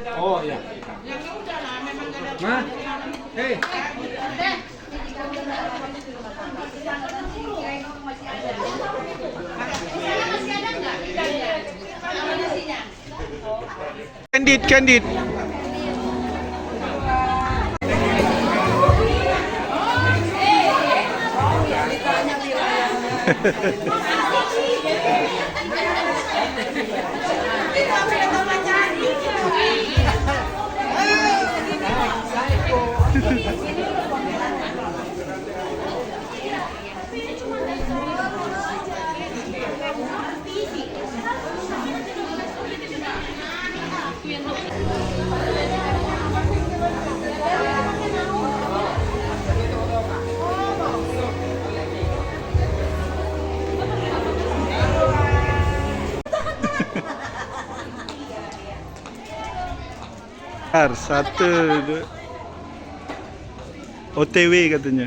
Oh iya. Ma, hei. Candid. Satu, dua. OTW katanya.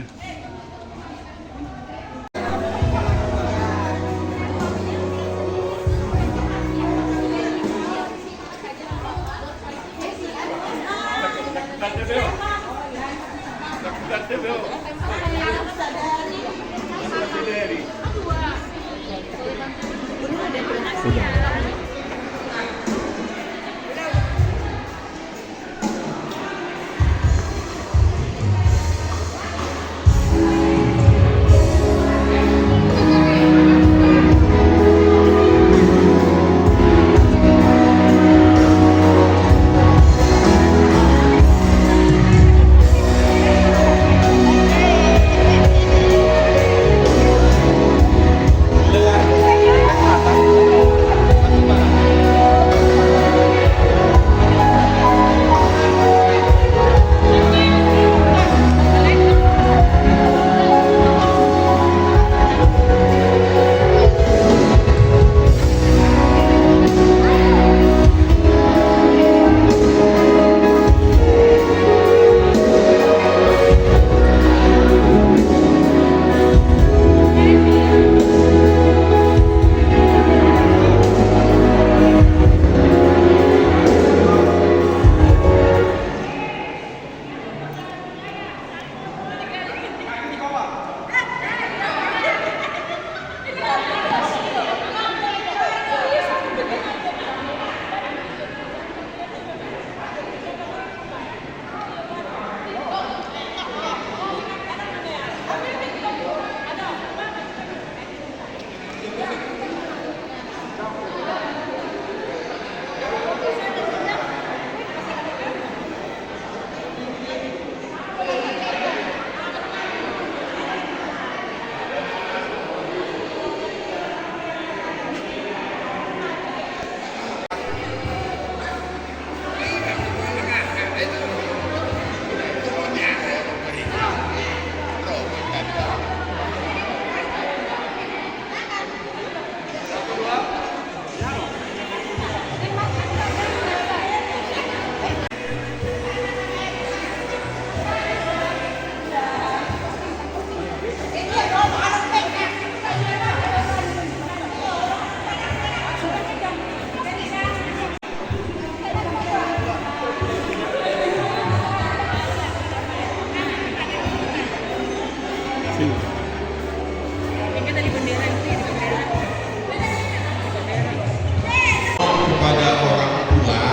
Kepada orang tua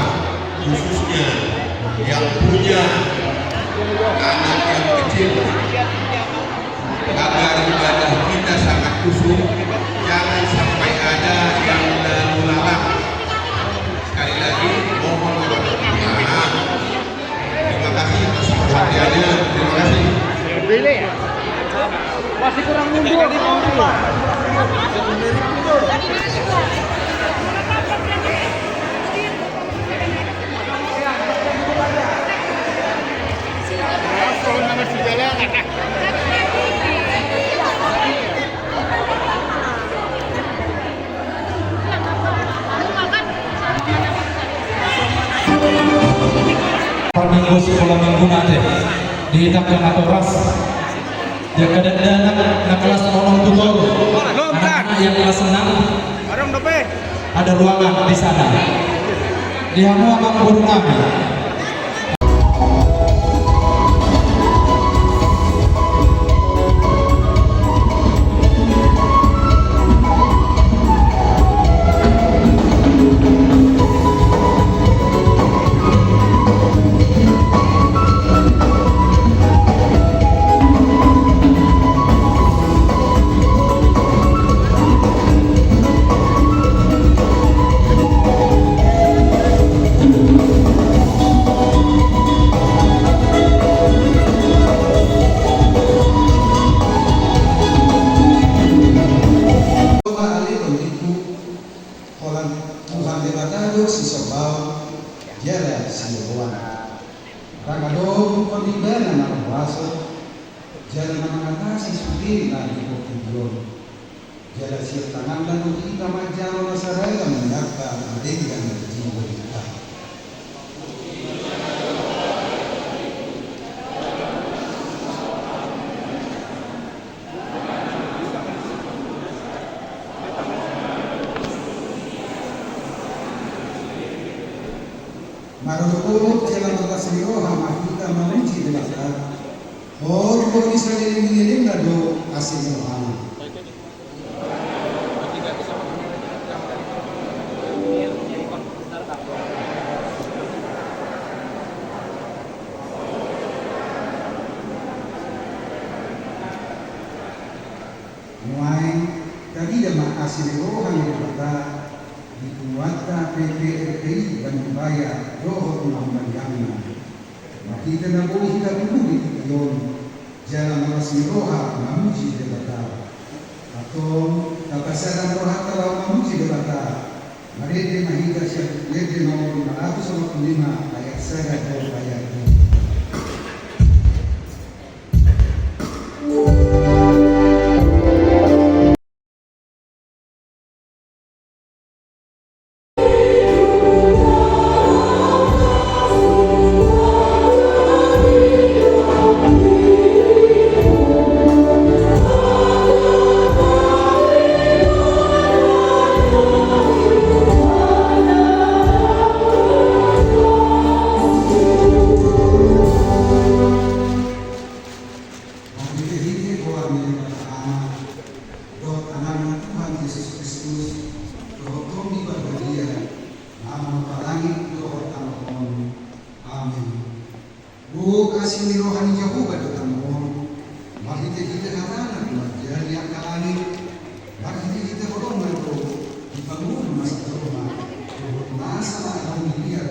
khususnya yang punya anak yang kecil, agar ibadah kita sangat khusyuk, jangan sampai ada yang lalu lalang. Sekali lagi mohon maaf. Terima kasih atas perhatiannya. Terima kasih. Masih kurang mundur. Minggu sekolah minggu nanti dihitangkan atau ras yang kadang-kadang nak kelas orang tua anak-anak yang kelas 6 ada ruangan di sana di hamu abang burung kami jala sinuan. Ragadong pagbibanan ang waso, jala na mengatasi sudir na di kopiyon. Jala siya tangan dan kita majaro na saraya mendakta dengan jiwa kita. Marunong jalan berkasih makita memuji belakang. Oh, kau bisa dilihat na do kasih Tuhan. Mulai tadi dah kasih Tuhan yang berkata dikuatkan PPRI dan membayar doa undang-undangnya. Kita nak boleh kita dulu di Tuhan jalan masih roha memuji belakang. Atau kapasaran roha kalau memuji belakang. Mereka mahida siap lede nomor 555 ayat 1 dan ayat 2. Kasih ni rohani Jehovah datang mohon. Mari kita harana jadi yang kali. Mari kita berdoa berdoa. Dibangun masa rumah. Masalah yang dia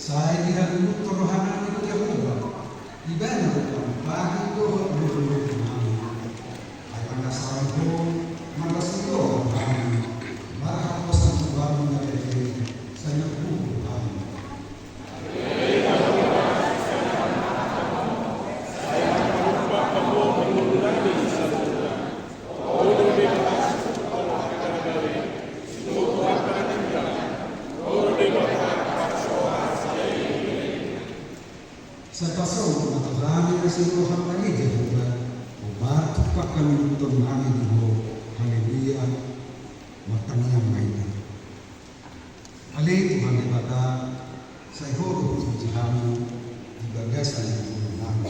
saya tidak dulu kerohanian itu Jehovah. Ibadah bagi Tuhan dulu. Ayat dasar itu malas itu. Marah pesan Tuhan menjadi saya Tuhan. Sepasang matahari kasih Tuhan bagi Jehovah. Obat pak kami untuk kami diho. Haleluya. Matang yang mainan. Ale Tuhan dibata. Saya horo pujihamu. Dibagasan yang menang.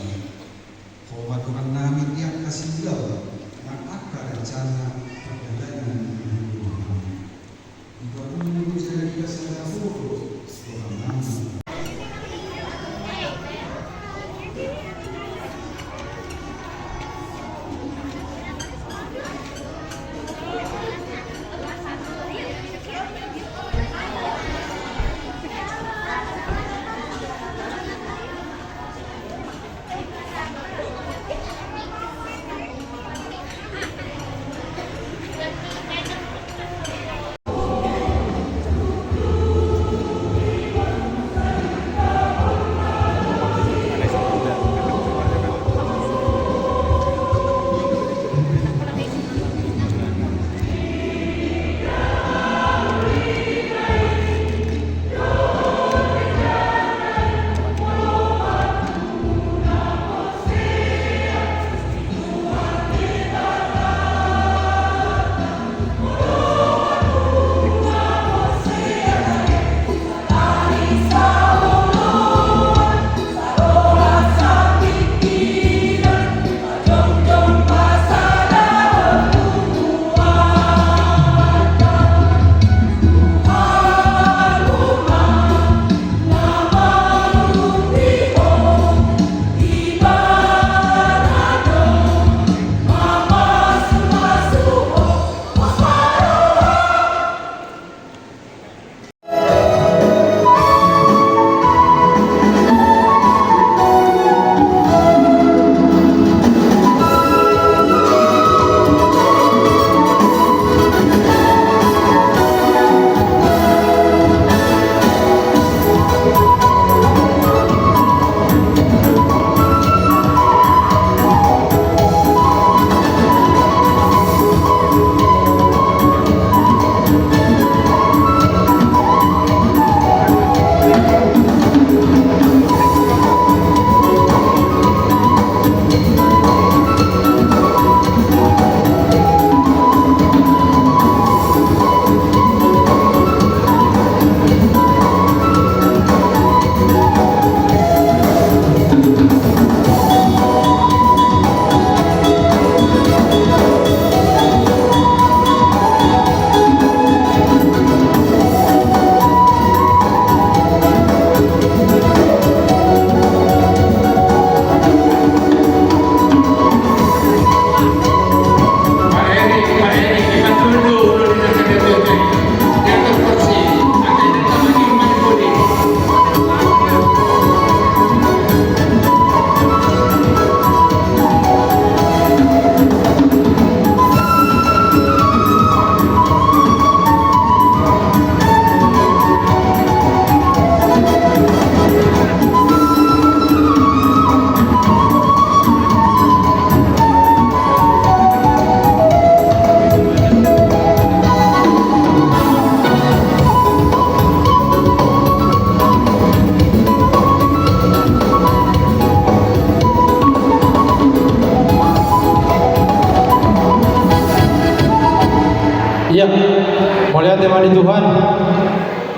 Obat Tuhan namin yang kasih beliau. Yang akar rencana perjalanan menuju kami. Dibangun jadi kasih horo. Tuhan namin.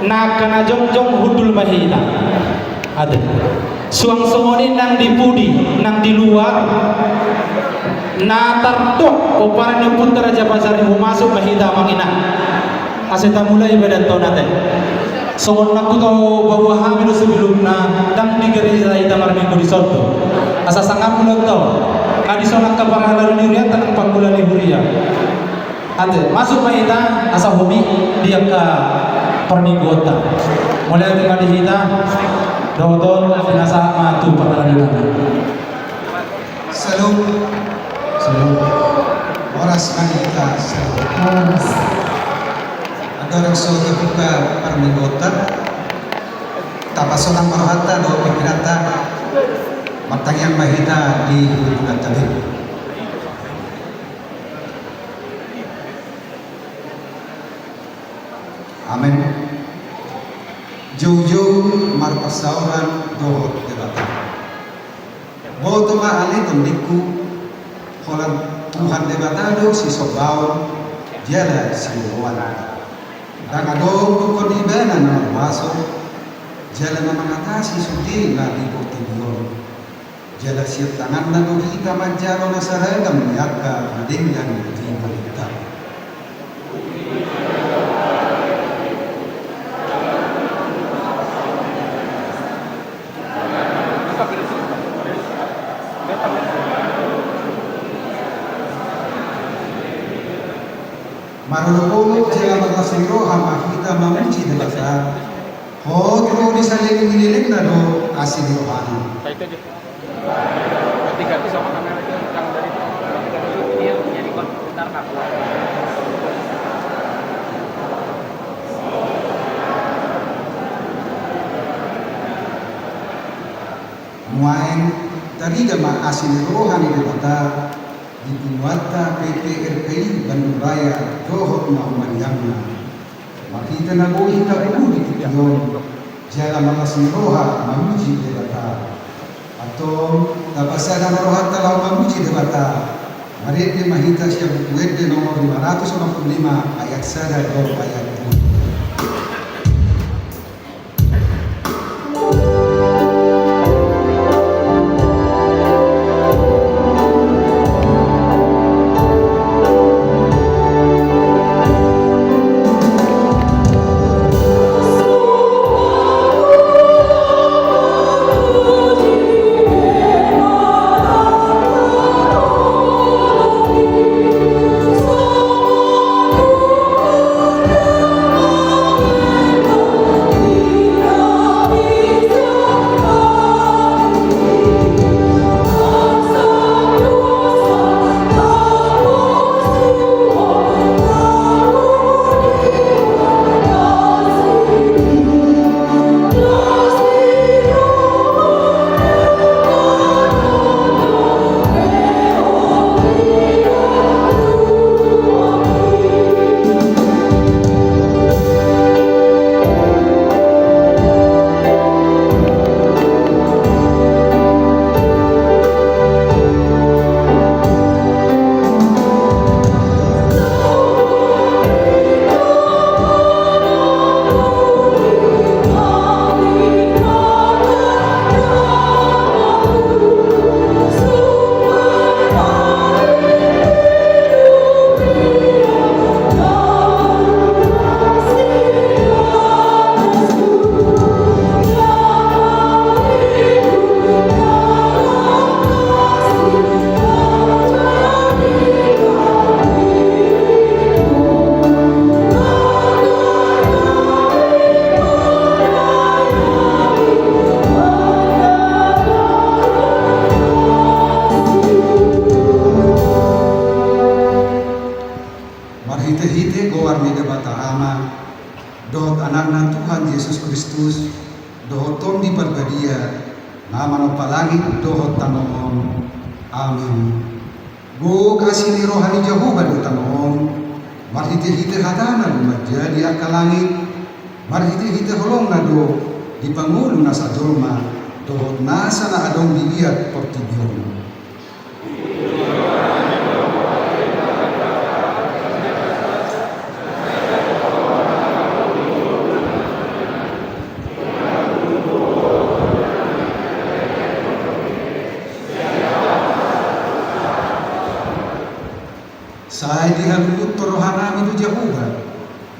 na kana jongjong hudul mahina ada suang songoni nang dipudi nang di luar na tartok oparan yang putra raja pasar yang masuk mahida mangina aseta mulai badan tahun nate songon naku tau bahwa hamil sebelumnya dan di gereja ita marminggu di sorto asa sangat mulut tau kadi sonat kapara lalu niuria tanang panggulan niuria ate masuk mahida asa hobi dia ke permingguota mulai dengan dihita doton nasa matu perlahan Salam. Oras kita Oras. Adorang soga buka perminggutan tapasolang marhata do pikirata matangyan mahita di hubungan tadi. Amin. Jauh-jauh marpasauran dohot debatan. Boto maali tundiku holang Tuhan debatado si Sobaw jala si Luwan. Dan adong tukon ibanan na masuk jala na mengatasi sudi na di Portinyon. Jala siya tangan na kita manjaro na saragam yaka madinggan di malita. Marulupulog jala maglasiro hama kita mamuji debata. Hodro di saling nililing na do asin rohani. Ketika itu sama kamera itu yang dari dia menjadi komentar aku. Muain dari dama asin rohani debata di Buwata PT RPI Bandung Raya Johor Mahumanyangna. Makita na buhi tapu di Tiyon jala malasin roha mamuji debata. Atau tapasada roha talau mamuji debata. Mari di mahita siya bukuwede nomor 565 ayat 1 do ayat 2. Marhite-hite gowar mi debata ama dohot anak Tuhan Yesus Kristus dohot tom di perbadia nama no palangit dohot tanoon amin. Go kasih ni rohani Jehovah do tanoon marhite-hite hatana menjadi akalangit marhite-hite holong na do di pangulo na sa dolma dohot nasa na adong dilihat portibyon.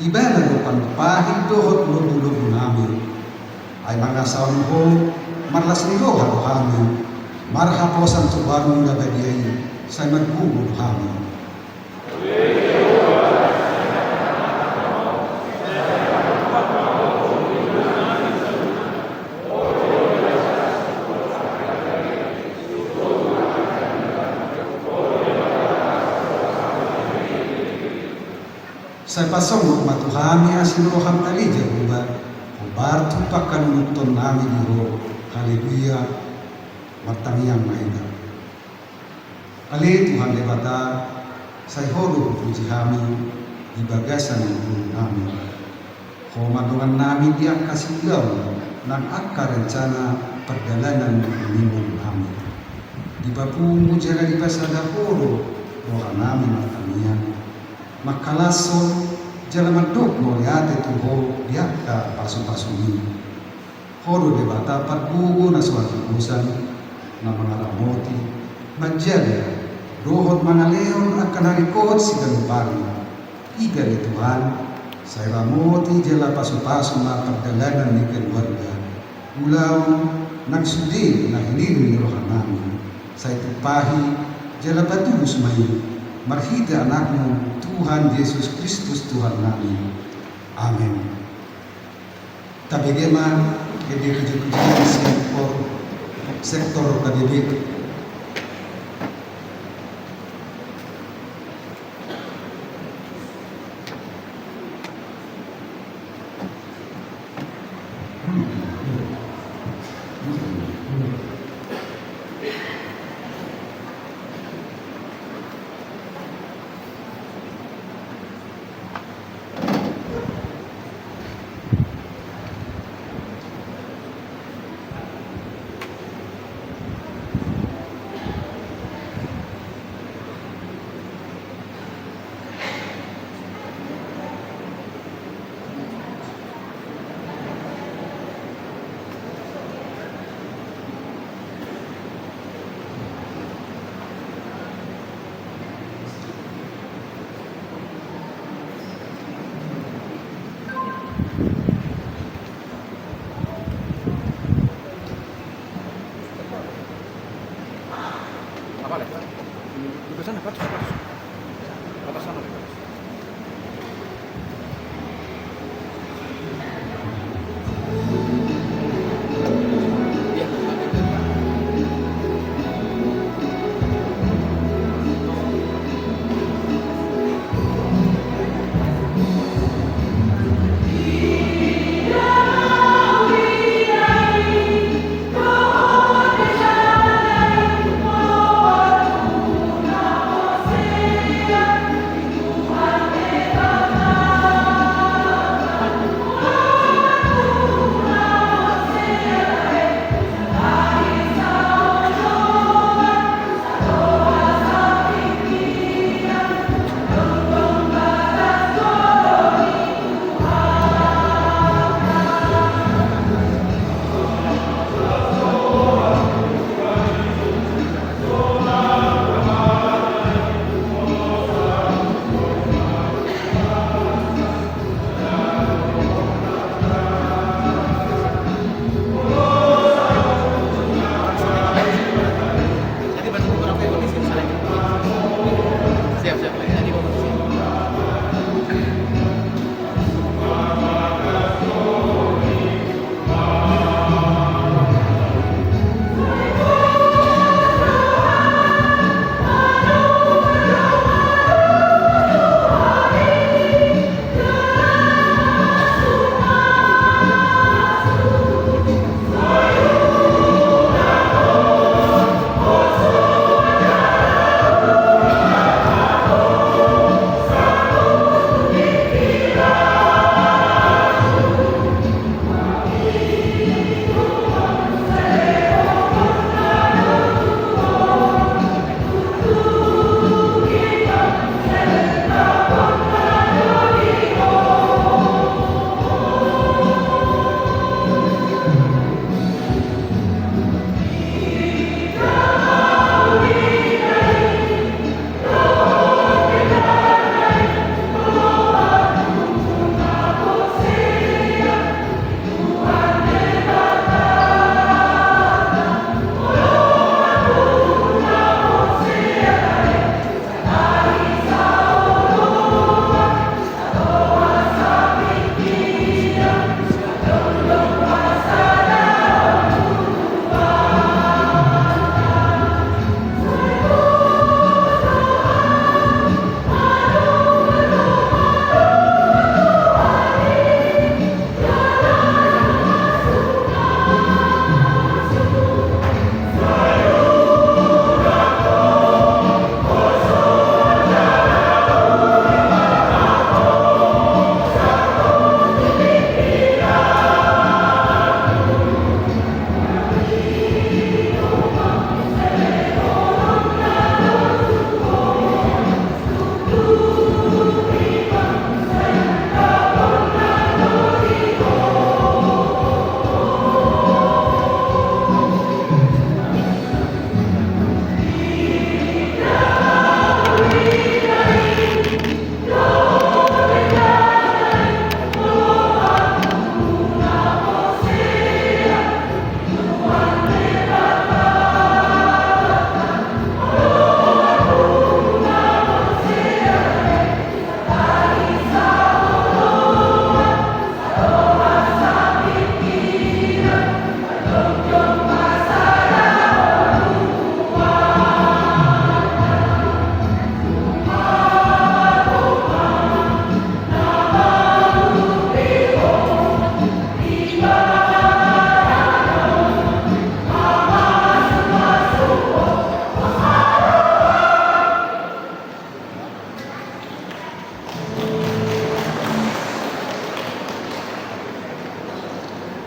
ibala do panpahid dohot lubulog namin. Ay mga saon ko, marlas nilo haluhamin, marhaposan to barong nabadiyay, sa magbubulo hamin. Sa pasong matuhami asinuham talija uba ubar tupak kanunuton namin iro haleluya matangiyang maina ali Tuhan lebata sa holo puji kami di bagasan ng guru namin komadungan namin di ang kasigaw ng akar rencana perjalanan minggu namin di papungu jala di pasada holo roha namin matangiyang makalason jala madok mo yate tuho diaka pasu-pasuni horo de bata patbugo na suatu usan na mga ramoti madjala dohot mga leon akan harikot si ganupari iga ni Tuhan sa ramoti jala pasu-pasu na pagdalanan ni keluarga ulaw nagsudi na hinirin ni rohan namin sa itupahi jala patulus may marhida anakmu Tuhan Yesus Kristus Tuhan namin. Amin. Tabigema kedi kujukujuan sektor kadibik. Apa lagi? Di sana, ke atas. Ke atas sana. Iya.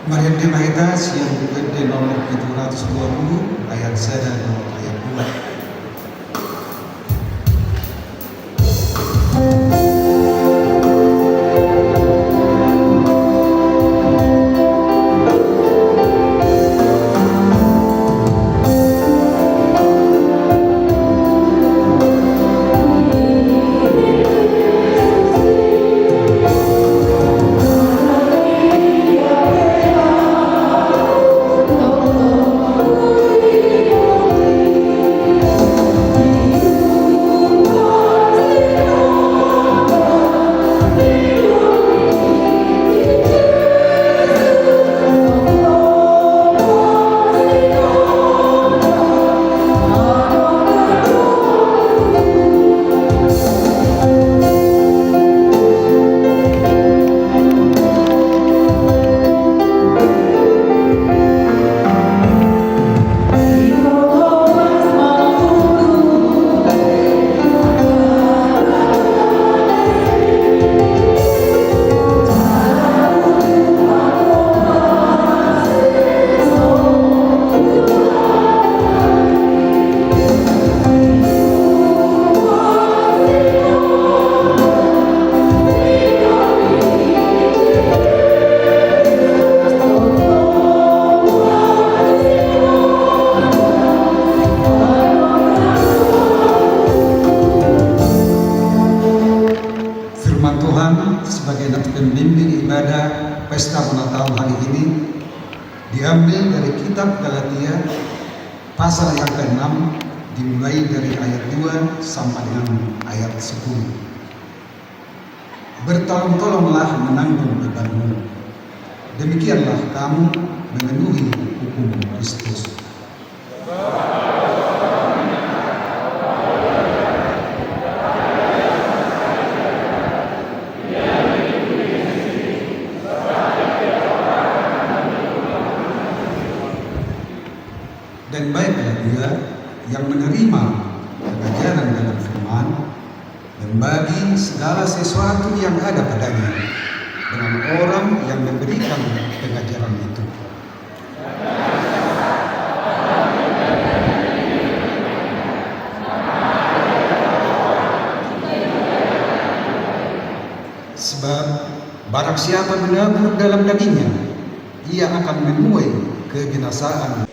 Mariam de Mahitas yang UMD nomor 720 ayat 1 dan ayat 2. Sebagai pembimbing ibadah pesta ulang tahun hari ini diambil dari kitab Galatia pasal yang ke-6 dimulai dari ayat 2 sampai dengan ayat 10. Bertolong-tolonglah menanggung bebanmu, demikianlah kamu memenuhi hukum Kristus. Dan baiklah dia yang menerima pengajaran dalam firman dan bagi segala sesuatu yang ada padanya dengan orang yang memberikan pengajaran itu. Sebab barang siapa menabur dalam dagingnya, ia akan menuai kebinasaan.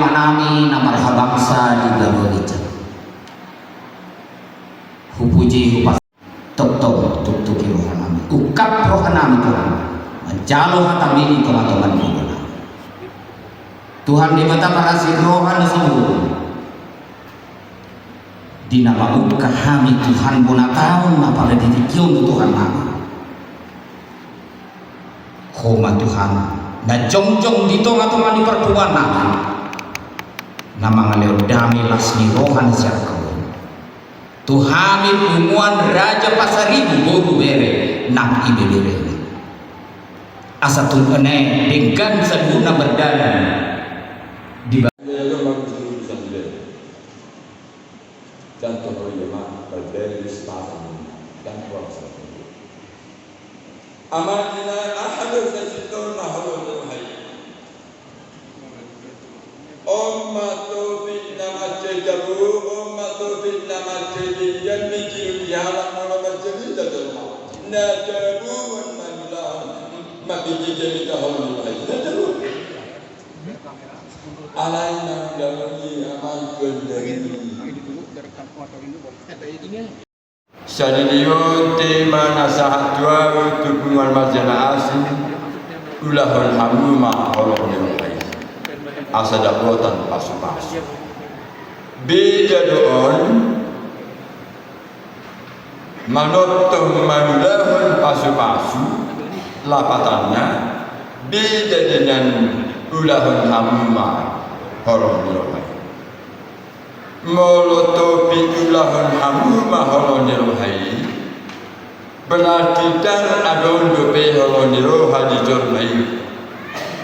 manami na marhabangsa di Galolijan. Hupuji hupas tok tuki rohanami. Ukap rohanami Tuhan. Menjalo hatamini teman-teman Tuhan. Tuhan di mata marasi rohan semua. Di nama ukah kami Tuhan bonataun na pada titikion Tuhan nama. Koma Tuhan. Na jong dito nga tuman di pertuan namin. Na mga leodami lasni rohan siya kawin. Tuhami pumuan Raja Pasaribu boru bere nak ibebere. Asa tulane dengan seduna berdalan di dan tohoriyama berbeda sepatu dan kuasa. Amalina ahadu sajidun mahulul hayy. Ummatu fitna majajabu, ummatu fitna majajin yang mikir yalam malam jadi dalam. Najabu manulah mabiji jadi tahulul hayy. Najabu. Alaina dalami amal kendari. Sadiyun tema nasihat dua hubungan marjana asing ulahul hamuma Allah nilai asada buatan pasu-pasu beda doon manotong maulahul pasu-pasu lapatannya beda dengan ulahul hamuma Allah nilai molotopi ulahun hamuma holoniro hai berarti dan adon dope holoniro hadijor mai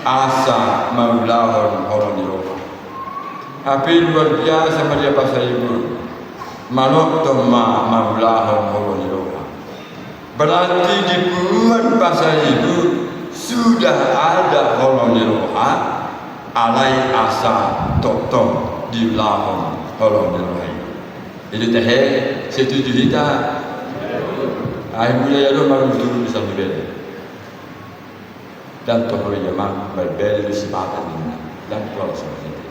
asa maulahun holoniro api luar biasa pada bahasa ibu manok toma maulahun holoniro berarti di puluhan bahasa ibu sudah ada holoniro alai asa tok di lahon Holong nilai. Itu teh setuju kita. Ayah mulai ada malu dulu bisa berbeda. Dan tohoi jemaah berbeda di sifatan ini dan kalau seperti itu.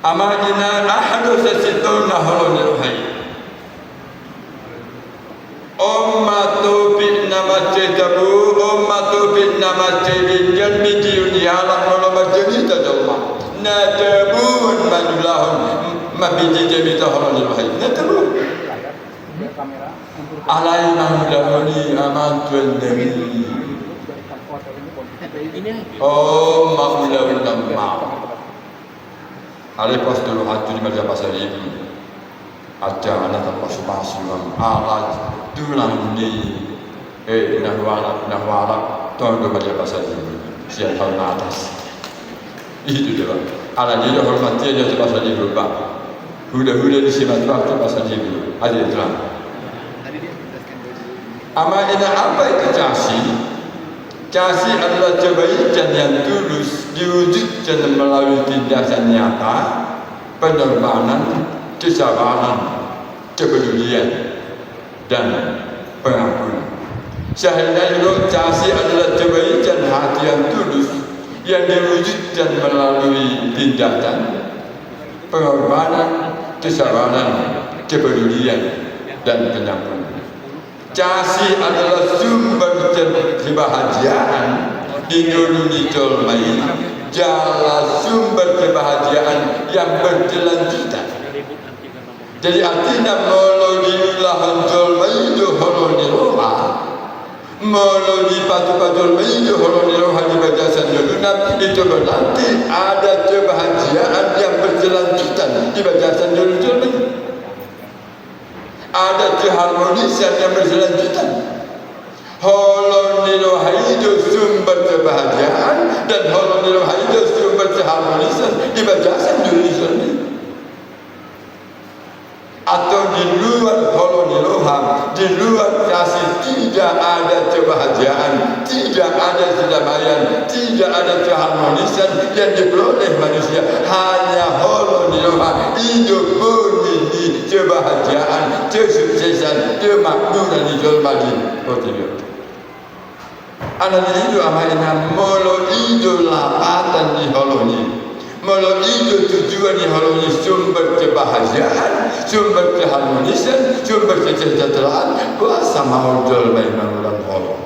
Amalina ahadu sesitun holong nilai. Ummatu fitna majajabu, ummatu fitna majajin yang mikir yalam malam jadi tajamah. Najabu manulahun mabiji jadi tahulul hayy. Najabu. Alaina mulahuni amantul nabi. Oh maulawin lamma. Alai pastor hatu di meja pasar ibu. Aja anak pasu-pasu alat tulang ni nahwala tuan ke meja pasar ibu. Siap tahun atas. Itu dia. Ala dia hormati dia bahasa ibu pak. Huda di sini waktu bahasa ibu. Ada terang. Amalina apa itu casi? Casi adalah kebaikan yang tulus diwujudkan melalui tindakan nyata, penerbangan, kesabaran, kepedulian dan pengampunan. Sehingga juga casi adalah kebaikan hati yang tulus yang diwujudkan melalui tindakan, pengorbanan, kesabaran, kepedulian dan pengampunan. Casi adalah sumber kebahagiaan di dunia colmai, jalan sumber kebahagiaan yang berkelanjutan. Jadi artinya melalui lahan colmai itu holoni roha, melalui patu-patu colmai itu holoni roha di bajasan jolunam itu berarti ada kebahagiaan yang berkelanjutan di bajasan jolunam. Ada keharmonisan yang berkelanjutan. Holoni roha itu sumber kebahagiaan dan holoni roha itu sumber keharmonisan di bajasan jolunam. Atau di luar holoni roha, di luar kasih tidak ada kebahagiaan, tidak ada kedamaian, tidak ada keharmonisan yang diperoleh manusia. Hanya holoni roha hidup murni kebahagiaan, kesuksesan, kemakmuran di jolmadi. Anak itu amalina molo hidup lapatan di holoni. Malah itu tujuan yang harusnya sumber kebahagiaan, sumber keharmonisan, sumber kesejahteraan. Puasa mau jual main ulang holong.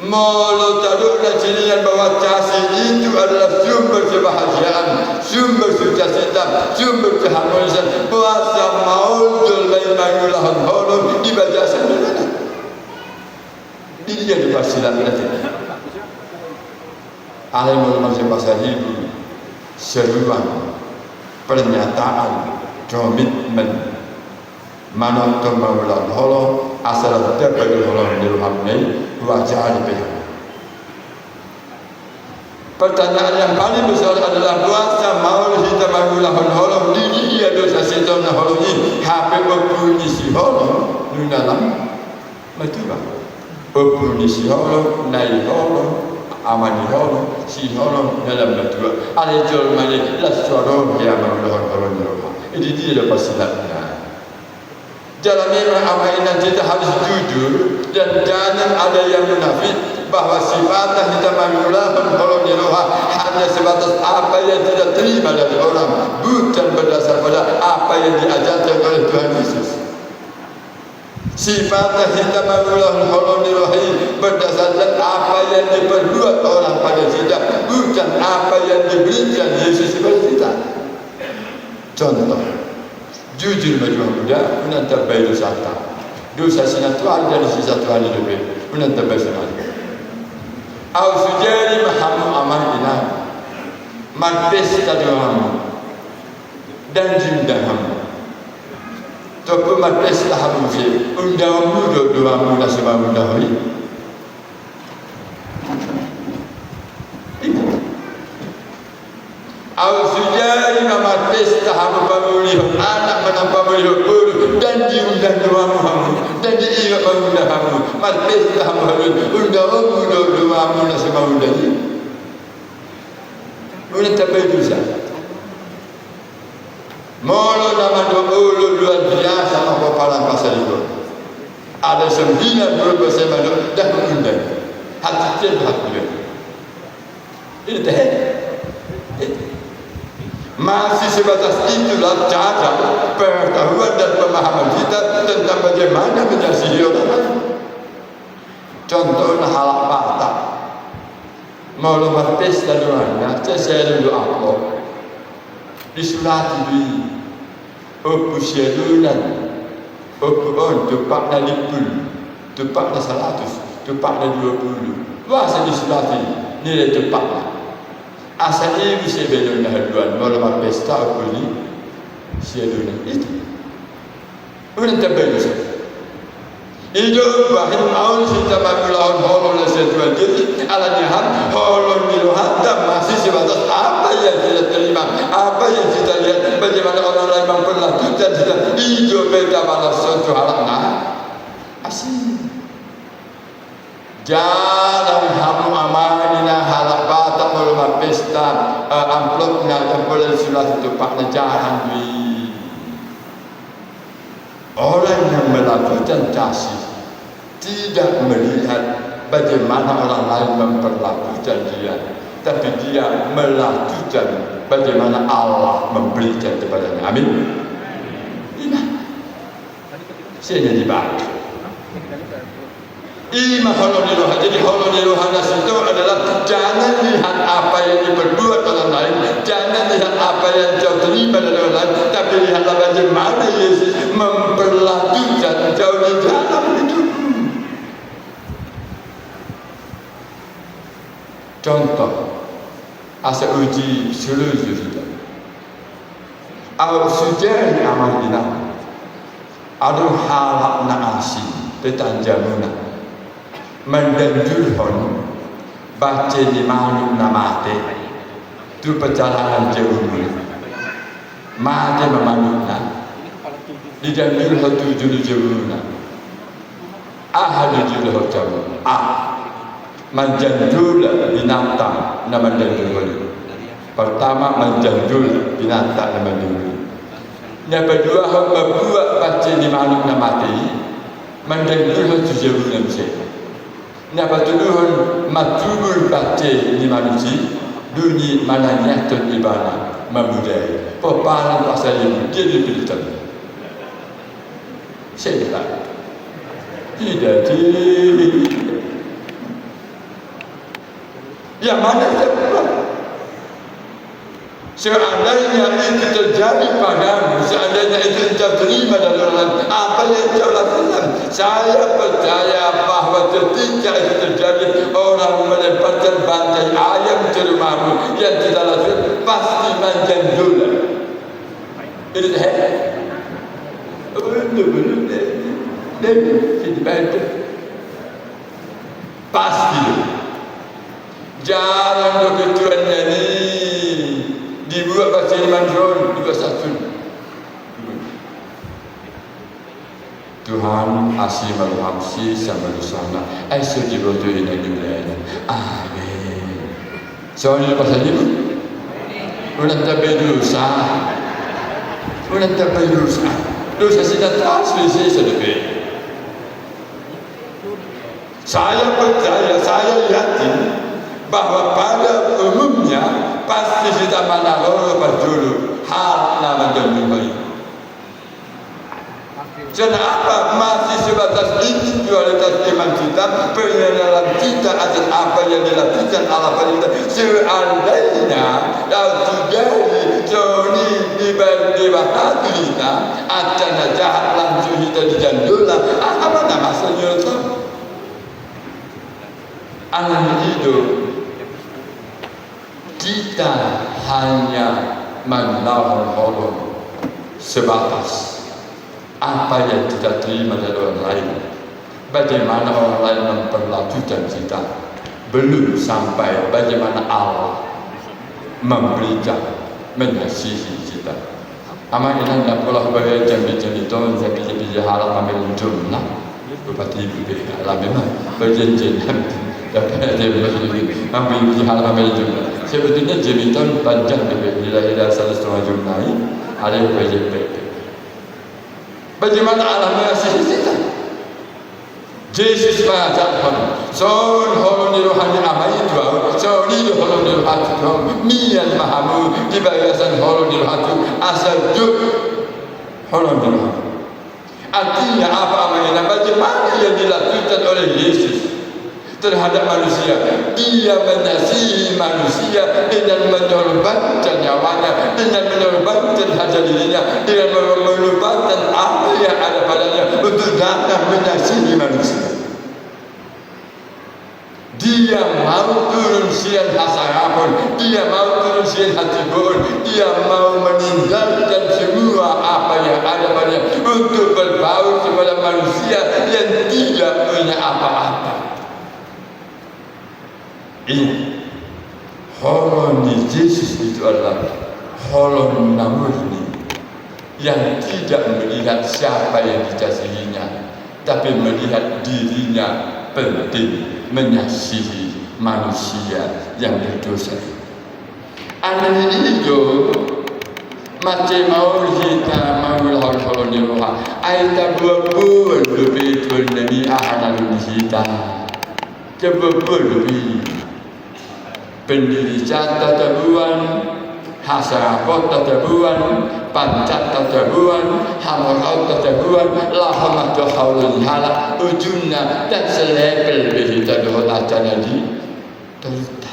Malah taruhlah sinian bahwa kasih itu adalah sumber kebahagiaan, sumber sukacita, sumber keharmonisan. Puasa mau jual main ulang holong dibaca sendiri. Ini jadi pasilan nanti. Alimul Masjid Pasar Ibu seruan pernyataan komitmen manut maulan holo asal dapat holo dirhamai wajah di pertanyaan yang paling besar adalah puasa maul kita maulan holo diri dia dosa setan holo ini HP opunisi holo nunalam matiba opunisi holo nai holo amani holo si holo dalam betul ada jual malik las suara yang mengulur holo holo ini dia lepas silatnya jalan memang amanah kita harus jujur dan jangan ada yang munafik bahwa sifat kita mengulur holo holo hanya sebatas apa yang tidak terima dari orang bukan berdasar pada apa yang diajarkan oleh Tuhan Yesus. Sifat kita mengulur holo berdasarkan apa yang diperbuat orang pada kita, bukan apa yang diberikan Yesus kepada kita. Contoh, jujur berjuang muda, menantar bayi dosa tak. Dosa sinat Tuhan dan sisa Tuhan hidup, menantar bayi sinat. Au sujari mahamu aman ina, madbes taduhamu, dan jindahamu. Tapi madbes tahamu je, undamu doamu nasibah undahuri. Au sujari nama pesta hamu pamulih anak menampak pamulih guru dan diundang doamu hamu dan diingat mengundang hamu mat pesta hamu halun undamu doamu nasibah undahuri. Udah sampai dosa. Mula nama doa luar biasa apa palang pasal itu. Ada 90% manusia dah mengundang. Hati terhad dia. Ini teh. Masih sebatas itulah cara pengetahuan dan pemahaman kita tentang bagaimana menyasihi orang lain. Contohnya halak patah. Mau lompat pesta doanya, saya dulu apa? Disulati di opu syadunan opu on tupak na lipul tupak na 100 tupak na 20 wasa disulati nilai tupak na asal ibu sebelum na haduan malam pesta opu ni syadunan itu udah terbaik hidup bahim awal kita mengulangkan holon sesuatu jadi alanya holon miluhan dan masih sebatas apa yang kita terima, apa yang kita lihat, bagaimana orang lain memperlakukan kita hidup beda pada suatu halnya asing. Jangan hamu amanina halak batak malam pesta amplopnya yang boleh surat itu pakna jangan di. Orang yang melakukan kasih tidak melihat bagaimana orang lain memperlakukan dia, tapi dia melakukan bagaimana Allah memberikan kepadanya. Amin. Iman. Saya jadi baik. Iman holoniruhan. Jadi holoniruhan itu adalah jangan lihat apa yang diperbuat orang lain, jangan lihat apa yang jauh terima dari orang lain, tapi lihatlah bagaimana Yesus memperlakukan jauh di dalam hidupmu. Contoh, asal uji seluruh kita. Awal sudah amal kita. Ada halak naasi petanjamuna. Mendenjurhon baca di manuk namate tu perjalanan jauh mate memanukna di denjurhon tu jauh ahad jauh jauh menjendul binatang nama menjendul pertama menjendul binatang nama menjendul yang kedua membuat baca di manuk namate menjendul tu jauh namse Napa tuduhun matubul batin ni manusia dunia mana nyatun ibana memudai pepalan pasal ini dia dipilih saya tidak yang mana saya seandainya itu terjadi padamu, seandainya itu engkau terima dari orang, apa yang engkau lakukan? Saya percaya bahawa ketika itu terjadi, orang melemparkan bantai ayam ke rumahmu yang tidak lakukan, pasti manjang dulu. Itu hebat. Belum. Kita baca. Pasti. Jangan ketuannya ni dibuat bahasa Mandarin juga satu. Tuhan asih maluhamsi sama dosana. Aisyah dibodohin yang dimulainya. Amin. Soalnya pasal ini, ulang tak berdosa. Ulang tak berdosa. Dosa sudah tak selesai sedekah. Saya percaya, saya yakin bahawa pada umumnya pasti kita mana loro berjulu hal nama jemui. Kenapa masih sebatas individualitas iman kita, pengenalan kita atas apa yang dilakukan Allah pada kita. Seandainya terjadi Joni di bawah kita, akan jahat langsung kita dijandula. Apa nama maksudnya itu? Anak hidup kita hanya menahan sebatas apa yang kita terima dari orang lain. Bagaimana orang lain memperlakukan kita, belum sampai bagaimana Allah memberikan, mengasihi kita. Amat ini nak pula bagi jami-jami tahun jadi halal ambil jumlah bupati BPK lah memang berjanji dapat ada ambil halal ambil jumlah. Sebetulnya jamitan panjang bila 1,5 jumlah ini ada BPK. Bagaimana Allah mengasihi kita? Yesus mengatakan, "Son holoni rohani amai dua, son ini holoni rohani, mian mahamu di bagasan holoni rohani asal juk holoni rohani." Artinya apa amainya? Bagaimana yang dilakukan oleh Yesus terhadap manusia? Dia mengasihi manusia dengan menyumbangkan nyawanya, dengan menyumbangkan harga dirinya, dengan menyumbangkan apa yang ada padanya untuk datang mengasihi manusia. Dia mau turun siang hasarapun, dia mau turun siang hati pun, dia mau meninggalkan semua apa yang ada padanya untuk berbaur kepada manusia yang tidak punya apa-apa. Ini holoni Yesus itu adalah holoni murni yang tidak melihat siapa yang dikasihinya, tapi melihat dirinya penting mengasihi manusia yang berdosa. Anak itu macam mau kita mau lahir holoni roha, aita buat lebih tuan Nabi anak kita, kebuat lebih. Pendiri tatabuan, hasarapot tatabuan, pancat tatabuan, hamarau tatabuan, lahamat haulun halak, ujungnya tak selepel berita doa tadi terutama.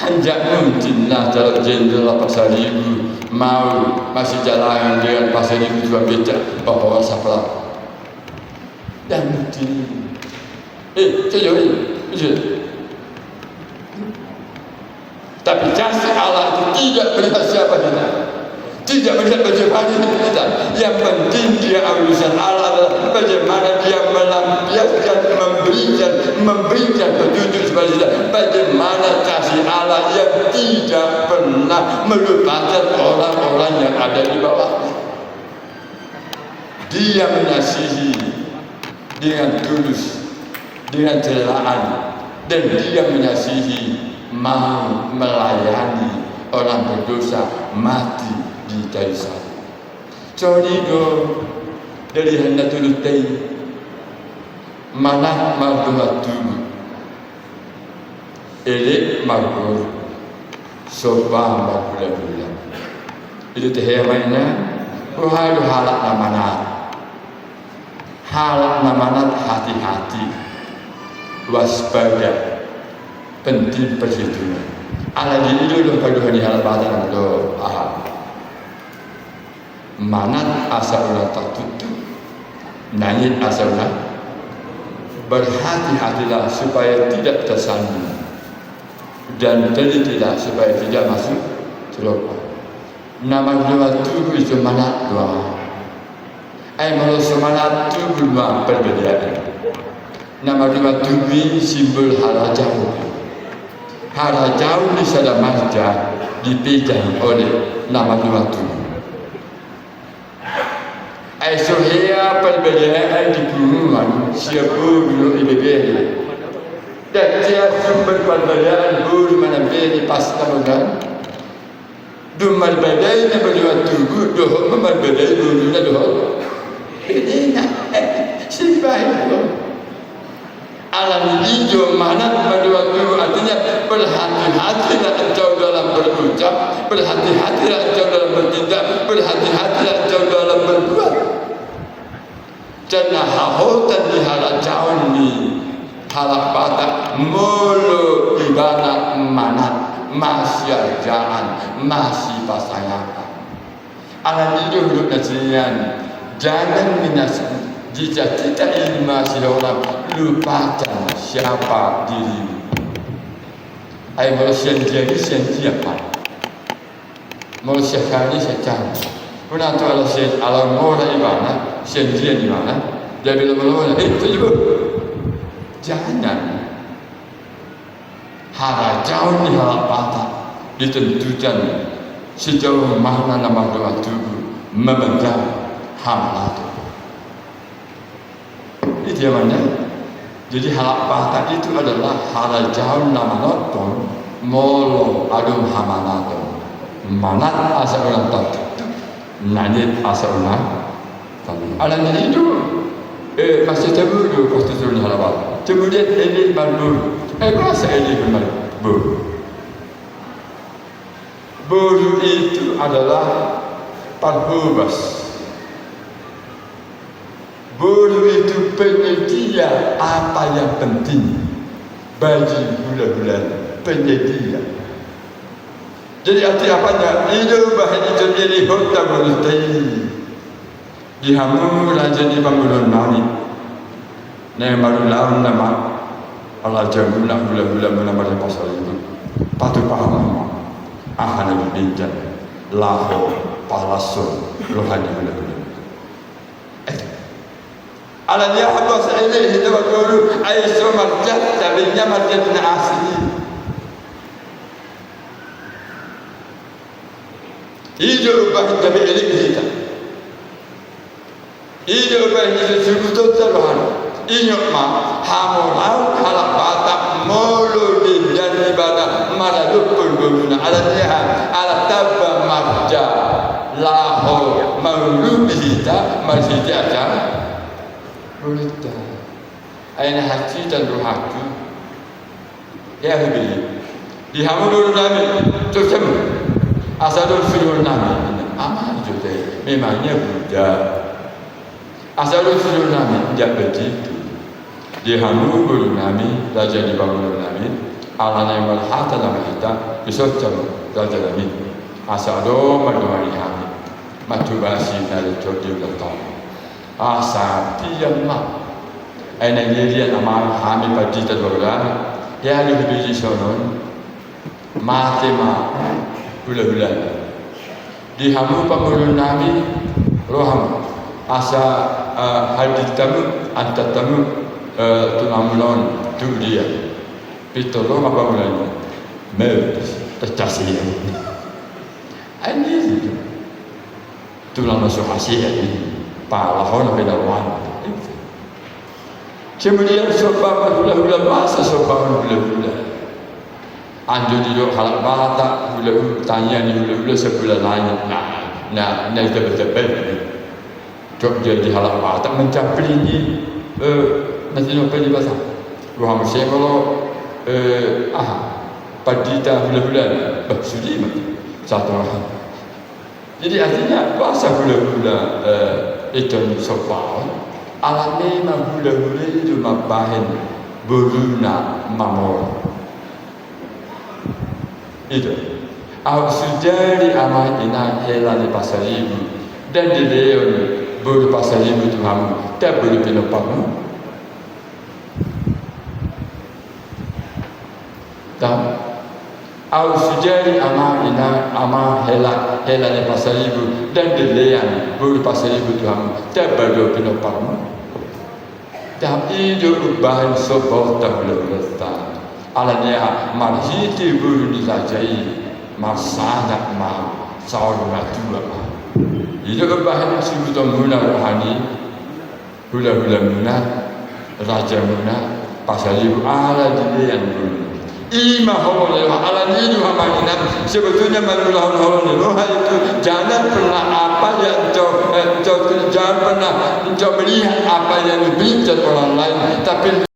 Hanjak mungkinlah dalam jenderal pasal ibu mau masih jalan dengan pasal ibu juga beda bawa sapla dan mungkin saya tapi kasih Allah itu tidak melihat siapa kita, tidak melihat bagaimana kita. Yang penting dia urusan Allah adalah bagaimana dia melampiaskan, memberikan petunjuk kepada kita. Bagaimana kasih Allah yang tidak pernah melupakan orang-orang yang ada di bawah. Dia mengasihi dengan tulus, dengan celaan, dan dia mengasihi, mau melayani orang berdosa mati di kayu salib. Corigo dari hendak tulutai manat mardumatu elik margur sopa margula-gula itu teh mainnya wahai halak namanat hati-hati waspada penting perhitungan ala di itu lo paduhan di halak badan lo manat asal tertutup nangit asal berhati-hatilah supaya tidak tersandung dan telitilah supaya tidak masuk celaka. Nama doa tubuh itu manat doa. Malah semangat tubuh mah perbedaan. Nama doa tubuh simbol hara jauh. Hara jauh di sada marja dipegang oleh nama doa tubuh. Sohia perbedaan di perumahan siapa dulu IBB. Dan dia sumber perbedaan buru mana beri pas tamukan. Dumal badai na berdua tubuh, doh memar badai buru na doh. Ini nak siapa itu? Alam hijau mana berdua tubuh artinya berhati-hatilah engkau dalam berucap, berhati-hatilah engkau dalam bertindak, berhati-hatilah engkau dalam berbuat. Jangan hahotan di halak jauh ni halak batak mulu ibana manat masih jalan masih pasangan. Anak hidup hidup nasihan jangan minas jika kita ingin masih orang lupakan siapa diri. Ayat manusia jadi siapa? Manusia kali sekarang. Pernah tu alam orang ibana senjia di mana? Dia bila melawan, tujuh. Jangan hara jauh ni hara patah ditentukan sejauh mana nama doa tubuh membentak hamalat. Itu yang mana? Jadi hara patah itu adalah hara jauh nama notong molo adum hamalat. Manat asal orang tak, nanit asal orang. Alam ini itu masih tahu dulu waktu turun halawat. Kemudian ini baru, berasa ini baru. Baru itu adalah parhubas. Baru itu penyedia apa yang penting bagi bulan-bulan penyedia. Jadi arti apanya? Itu bahan itu jadi hotel berhenti. Dihamu raja di bangunan nani, naya baru laun nama Allah jamu nak gula mana pasal itu. Patu paham ahana binjan laho palasun rohani gula. Ala dia habis ini itu baru aisyah marjat tapi nya marjat asli. Hidup bahan tapi elik kita. Hidup ini sesuatu terbaru. Inyok mah hamulau halak batak mulu di jadi ibadah maladuk berguna alatnya alat tabah marja laho maulu kita masih jaga berita. Aina hati dan rohaku ya hebili di hamul nami terusam asalul firul nami amal juga memangnya Buddha. Asal usul nami tidak begitu. Di hamul guru nami, raja di bangun nami, ala yang berhata nama kita, besok jam raja nami. Asal do maduari kami, matubasi dari jodi belakang. Asal tiap mak, ena dia nama kami pada terbelah, ya lebih biji sonon, mati mak, bulan. Di hamul bangun nami, roham. Asa hadis tamu antar tamu tunamulon tu dia pitolo apa bulan mer tercasi ini tulang masuk hasil ini palahon bedawan kemudian sopan hula masa sopan hula anjur di halak bata hula tanya ni hula sebulan lain nah kita betul. Jok dia di halak batak mencapai ini nanti nopo di pasar. Gua masih kalau padita hula-hula bersudi satu orang. Jadi artinya bahasa hula-hula itu sopan. Alami mah hula-hula itu mabahin beruna mamor. Itu. Sujari amat ina hela di pasar ibu dan di leon baru pasar ibu tu kamu tak boleh pinopang. Dan sujari amat ina amat hela di pasar ibu dan di leon baru pasar ibu tu kamu tak boleh pinopang. Dan itu bahan sebab tak boleh berita. Alanya marhiti baru disajai. Masalah saudara tua. Itu bahan sebutan guna rohani, hula-hula guna, raja guna, pasal ibu ala dilian guna. Ima holon ala itu hamainam sebetulnya manulah holon itu jangan pernah apa yang jangan pernah melihat apa yang dibincang orang lain, tapi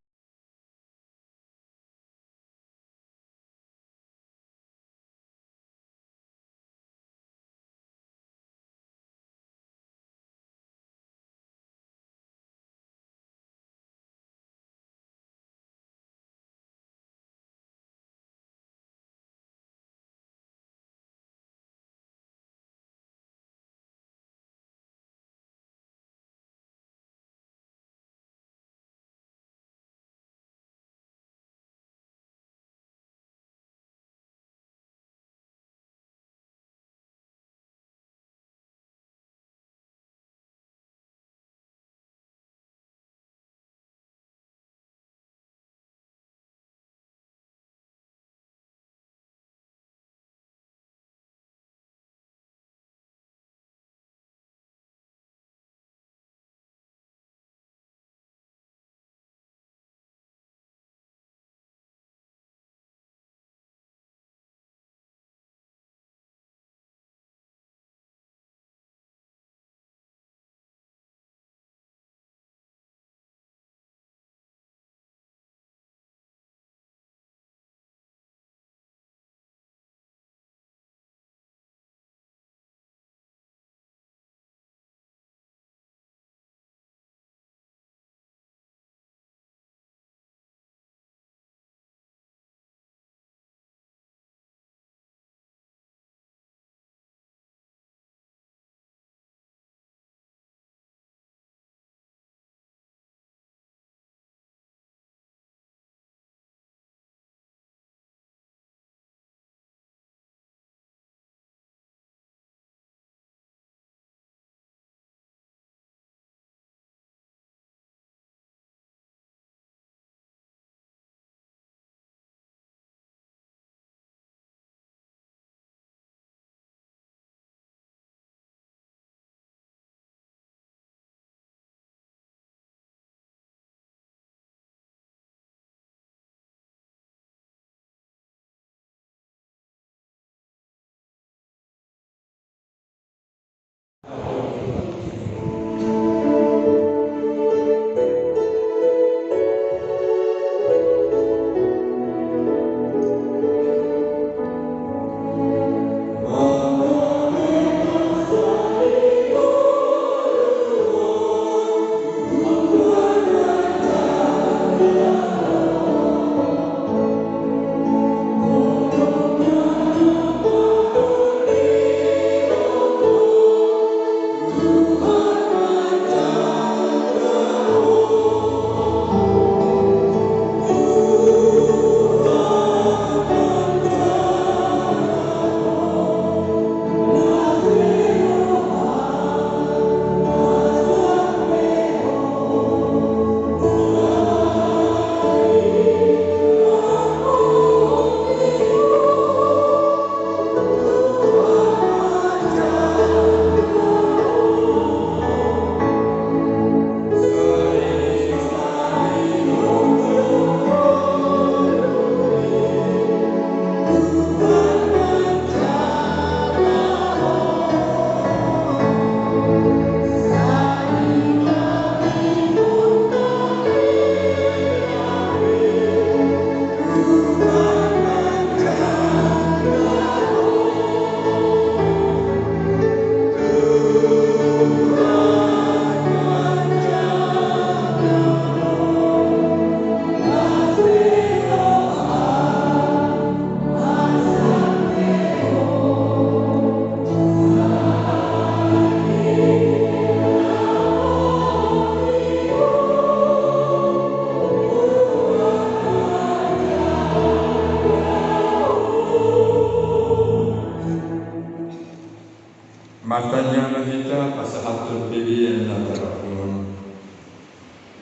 matanya mahita pasahatun bibiyan na tarapun.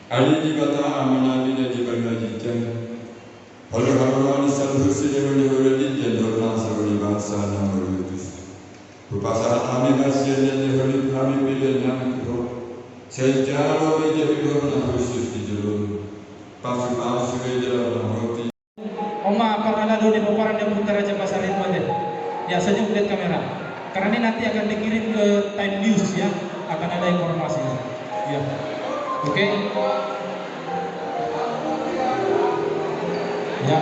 Ali di bata amanabi na di bangajitan. Halu-haluan salhusi de hulihuladi dan dorna sabuni bahasa na melutus. Rupasahat kami masih dan hulih kami pilih yang kiro. Sejauh ini dorna khusus di jalur. Pasu-pasu ida roti. Oma pangala do di paparan yang Putra Raja Pasar itu aja. Ya senyum lihat kamera. Karena ini nanti akan dikirim ke Time News ya. Akan ada informasinya. Ya. Oke. Ya.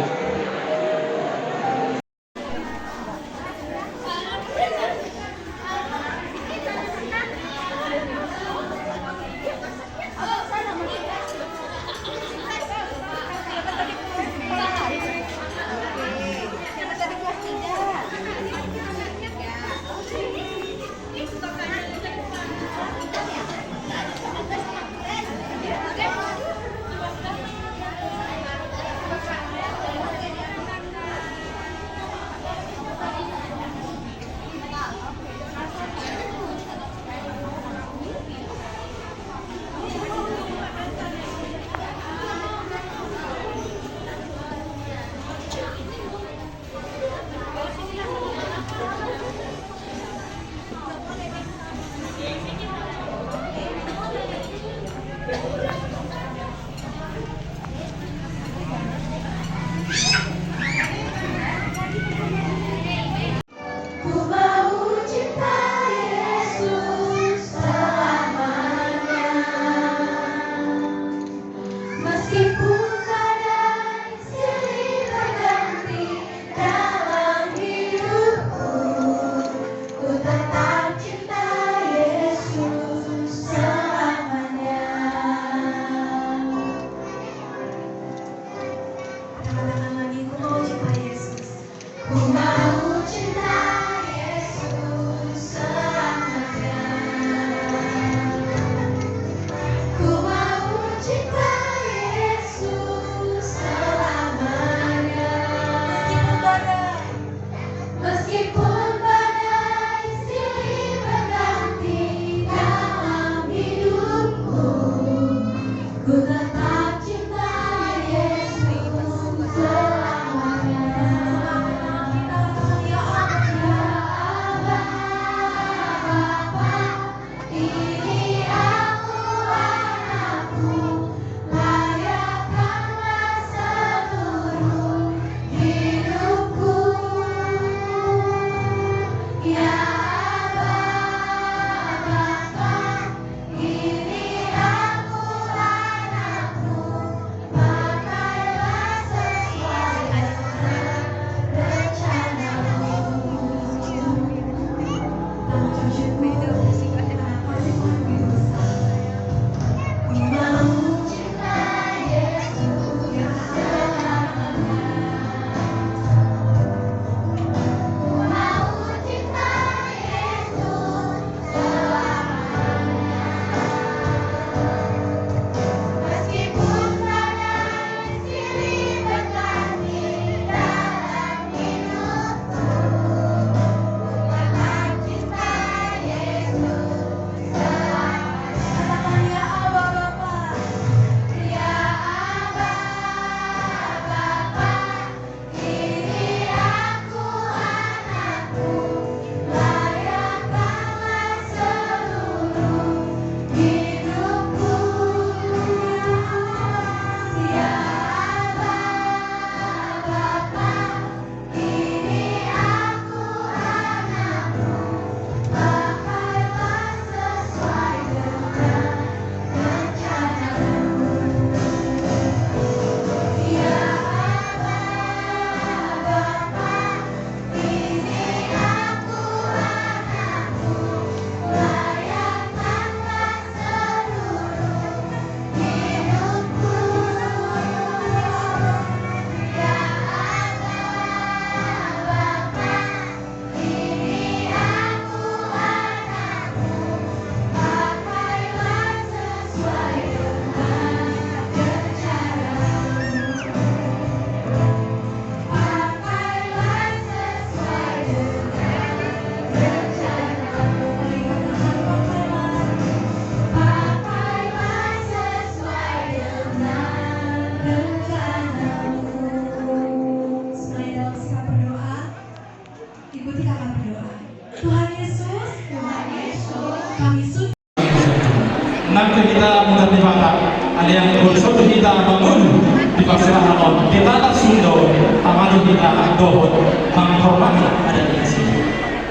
dohot menghormati ada di sini.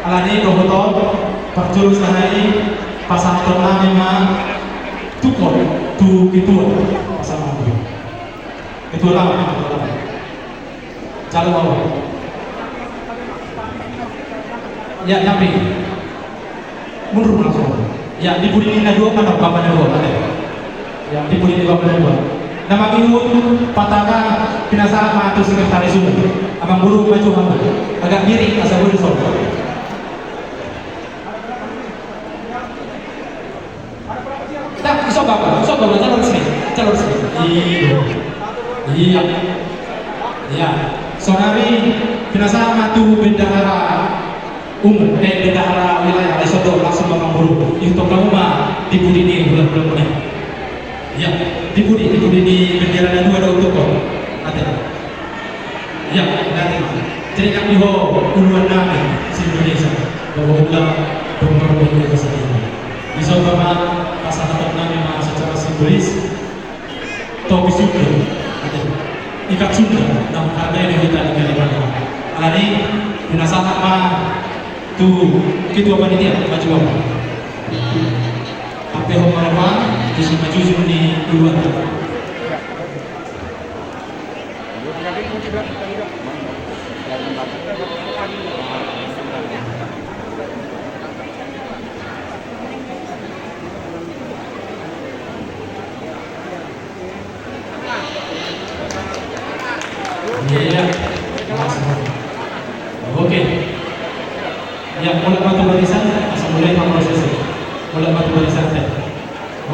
Alani dohotot perjurus tahai pasang tona memang tukor tu kitua pasang mampu. Itu lama. Jalan bawah. Ya tapi mundur langsung. Ya di puri ini dua kan bapaknya dua ada. Ya di puri ini bapaknya dua. Nama minut pataka pinasa matu sekretaris umum. Abang buru maju hamba. Agak miring asal boleh soal. Tak iso bapak jalur sini. Iya. Iya. Saudari pinasa matu bendahara umum bendahara wilayah Isodo langsung Bang Buru. Itu kamu mah di budi ini bulan-bulan. Ya, di budi di bendera dan dua untuk kok. Ada. Ya, nanti. Jadi kami ho uluan nami si Indonesia. Bahwa ulang dokter Indonesia sendiri. Bisa bapak pasal tetap nami mah secara simbolis. Topi Sunda. Ada. Ikat Sunda. Nam harga yang kita di Kalimantan. Alani binasa mah tu kitu apa dia maju apa. Apa hormat di maju di luar. Iya. Oke. Ya, mulai batu barisan, asal mulai proses. Mulai batu barisan teh.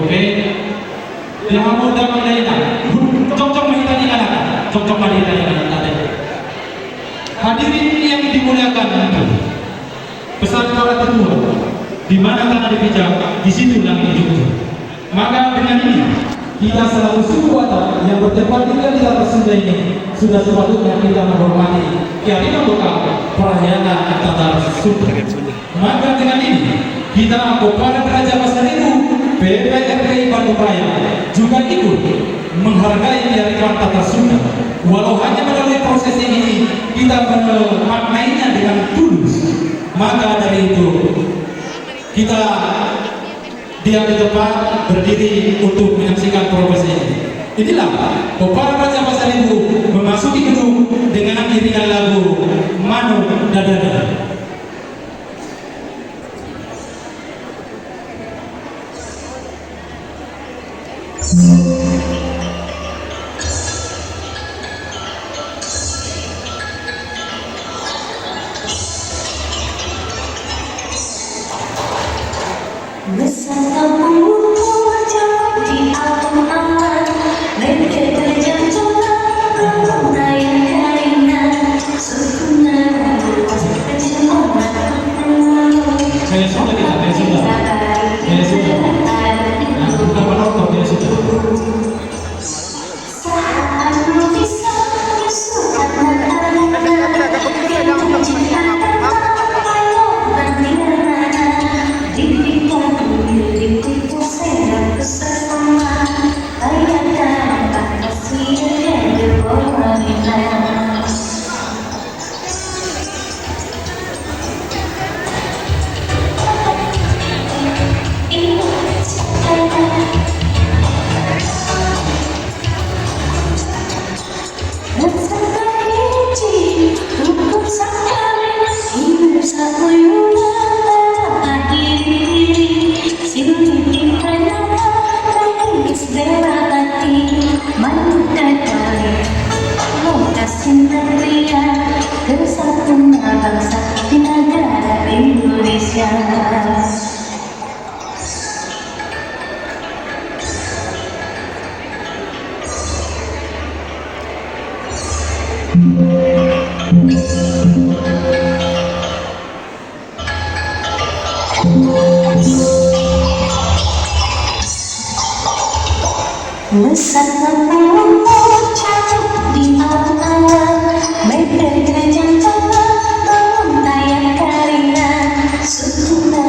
Oke. Yang mau dapat lainnya, cocok kita di kanan, cocok kita di kanan tadi. Hadirin yang dimuliakan, pesan para tetua, di mana tanah dipijak, di situ langit dijunjung. Maka dengan ini kita selaku suku Batak yang bertempat tinggal di atas Sunda ini sudah sepatutnya kita menghormati kearifan lokal perayaan Tatar Sunda. Maka dengan ini kita kepada Raja Pasaribu PPRI Bandung Raya juga ikut menghargai kearifan Tatar Sunda. Walau hanya melalui proses ini kita memaknainya dengan tulus. Maka dari itu kita diam di tempat berdiri untuk menyaksikan proses ini. Inilah para Raja Pasaribu memasuki gedung dengan iringan lagu Manu Dadada. Suku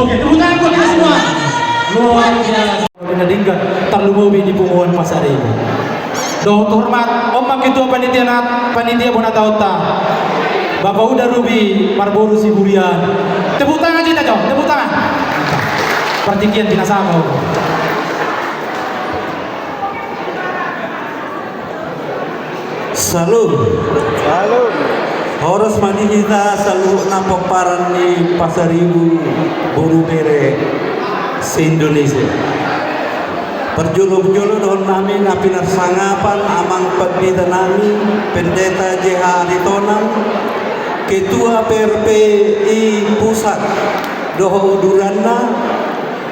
Oke, tepuk tangan buat kita semua. Luar biasa. Kita tinggal terlalu di punguan pasar ini. Doa hormat Om Ketua Panitia Bonatauta, Bapak Uda Rubi Marboru Siburian. Tepuk tangan kita dong, tepuk tangan. Pertikian binasama. Salut. Horos manihita salut na pamparan ni Pasaribu Buru Bere se-Indonesia. Perjulu-julu doon namin na pinarsangapan amang pagbida namin Pendeta JH Aritonang, Ketua PRPI Pusat Doho Udurana,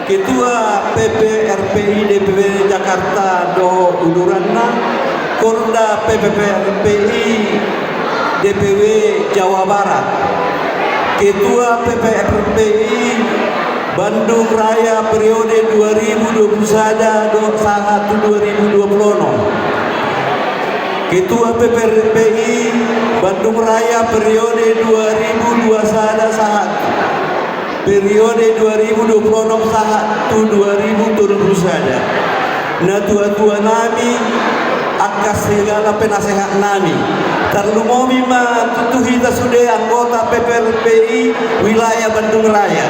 Ketua PPRPI DPW Jakarta Doho Udurana, Korda PPRPI DPW Jawa Barat, Ketua PPRPI Bandung Raya periode 2021-2026, Ketua PPRPI Bandung Raya periode 2021 periode 2026-2021. Nah tua-tua nami akas segala penasehat nami terlumomi ma tutuhita sudah anggota PPRPI wilayah Bandung Raya.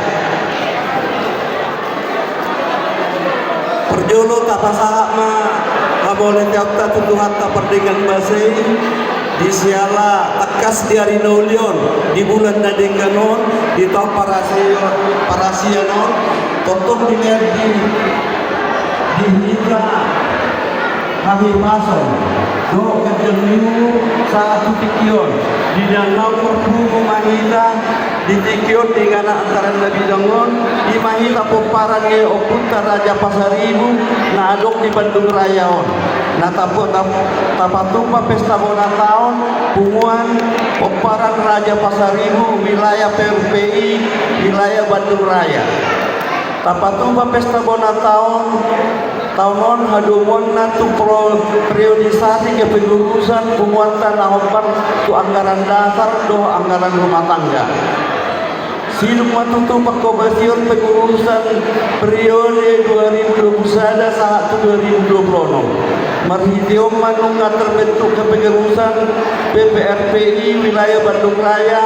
Perjolo tapasaha ma boleh jawab tutuh hatta perdengan basei di siala tekas di hari naulion di bulan nadengganon di tahun parasianon totok di hita kami pasang do kejeliu saat tikion di danau perbumu mahita di tikion dengan antara Nabi Dangon di mahita pomparan ye opunta Raja Pasaribu na adok di Bandung Rayaon na tapatumpa pesta bonataon punguan pomparan Raja Pasaribu wilayah PRPI wilayah Bandung Raya tapatumpa pesta bonataon tahun hadumon natu periodisasi kepengurusan penguatan nahopan tu anggaran dasar do anggaran rumah tangga silum matutu pakobasion pengurusan periode 2021 saat 2026 marhitiom manunga terbentuk kepengurusan PPRPI wilayah Bandung Raya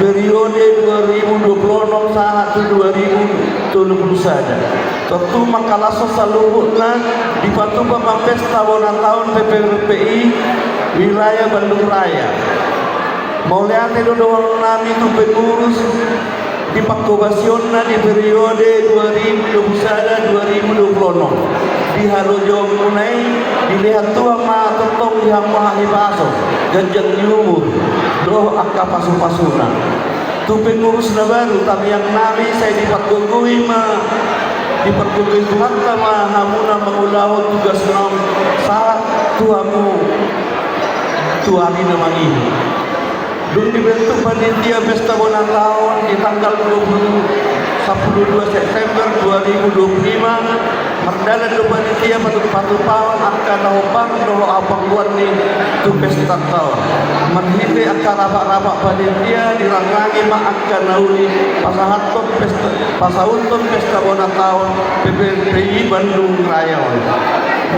periode 2026 saat 2021 tentu makalah saluhutna di patuba pesta bonan tahun PPRPI wilayah Bandung Raya mauliate dodohon nami tu pengurus di pakobasionna di periode 2021-2026 di Halojo Munai dilihat tua ma totong yang mahibaso ganjang nyumur doh akka pasu-pasuna tu pengurus na baru tapi yang nami saya dipakugui ma diperkulit Tuhan sama hamuna mengulawat tugas nom saat Tuhanmu Tuhan ini mangi dun dibentuk panitia pesta bonan laon di tanggal 12 September 2025 Merdala do panitia patut paon akan nahopan dolo abang luar ni tu pesta tahun menghiti akan rapak-rapak panitia dirangangi mak akan nauli pasahaton pesta pasauton pesta bonan tahun PPRPI Bandung Raya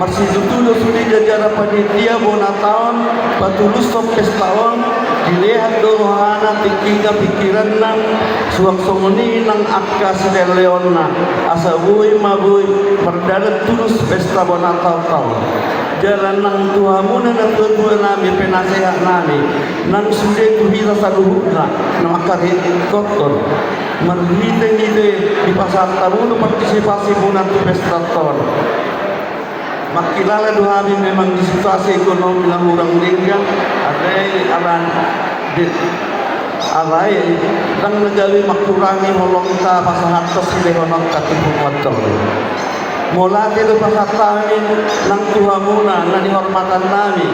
masih tutulo sudi jajaran panitia bonan tahun patulus top pesta tahun dilihat dohana tikinga pikiran nang suang somoni nang akka sidel leonna asa bui mabui perdana tulus pesta bonan tahun jalan nang tuhamuna na tuan nami penasehat nami nang sude tu bisa saluhutna nang akar kotor merhide-hide di pasar tabuno partisipasi bonan tu pesta tahun makilala duhami memang di situasi ekonomi yang orang linggang ada aran alai dan negawi makurangi holongta pasahat sile honong katipu motor mola itu pasatamin nang tuhamuna na dihormatan nami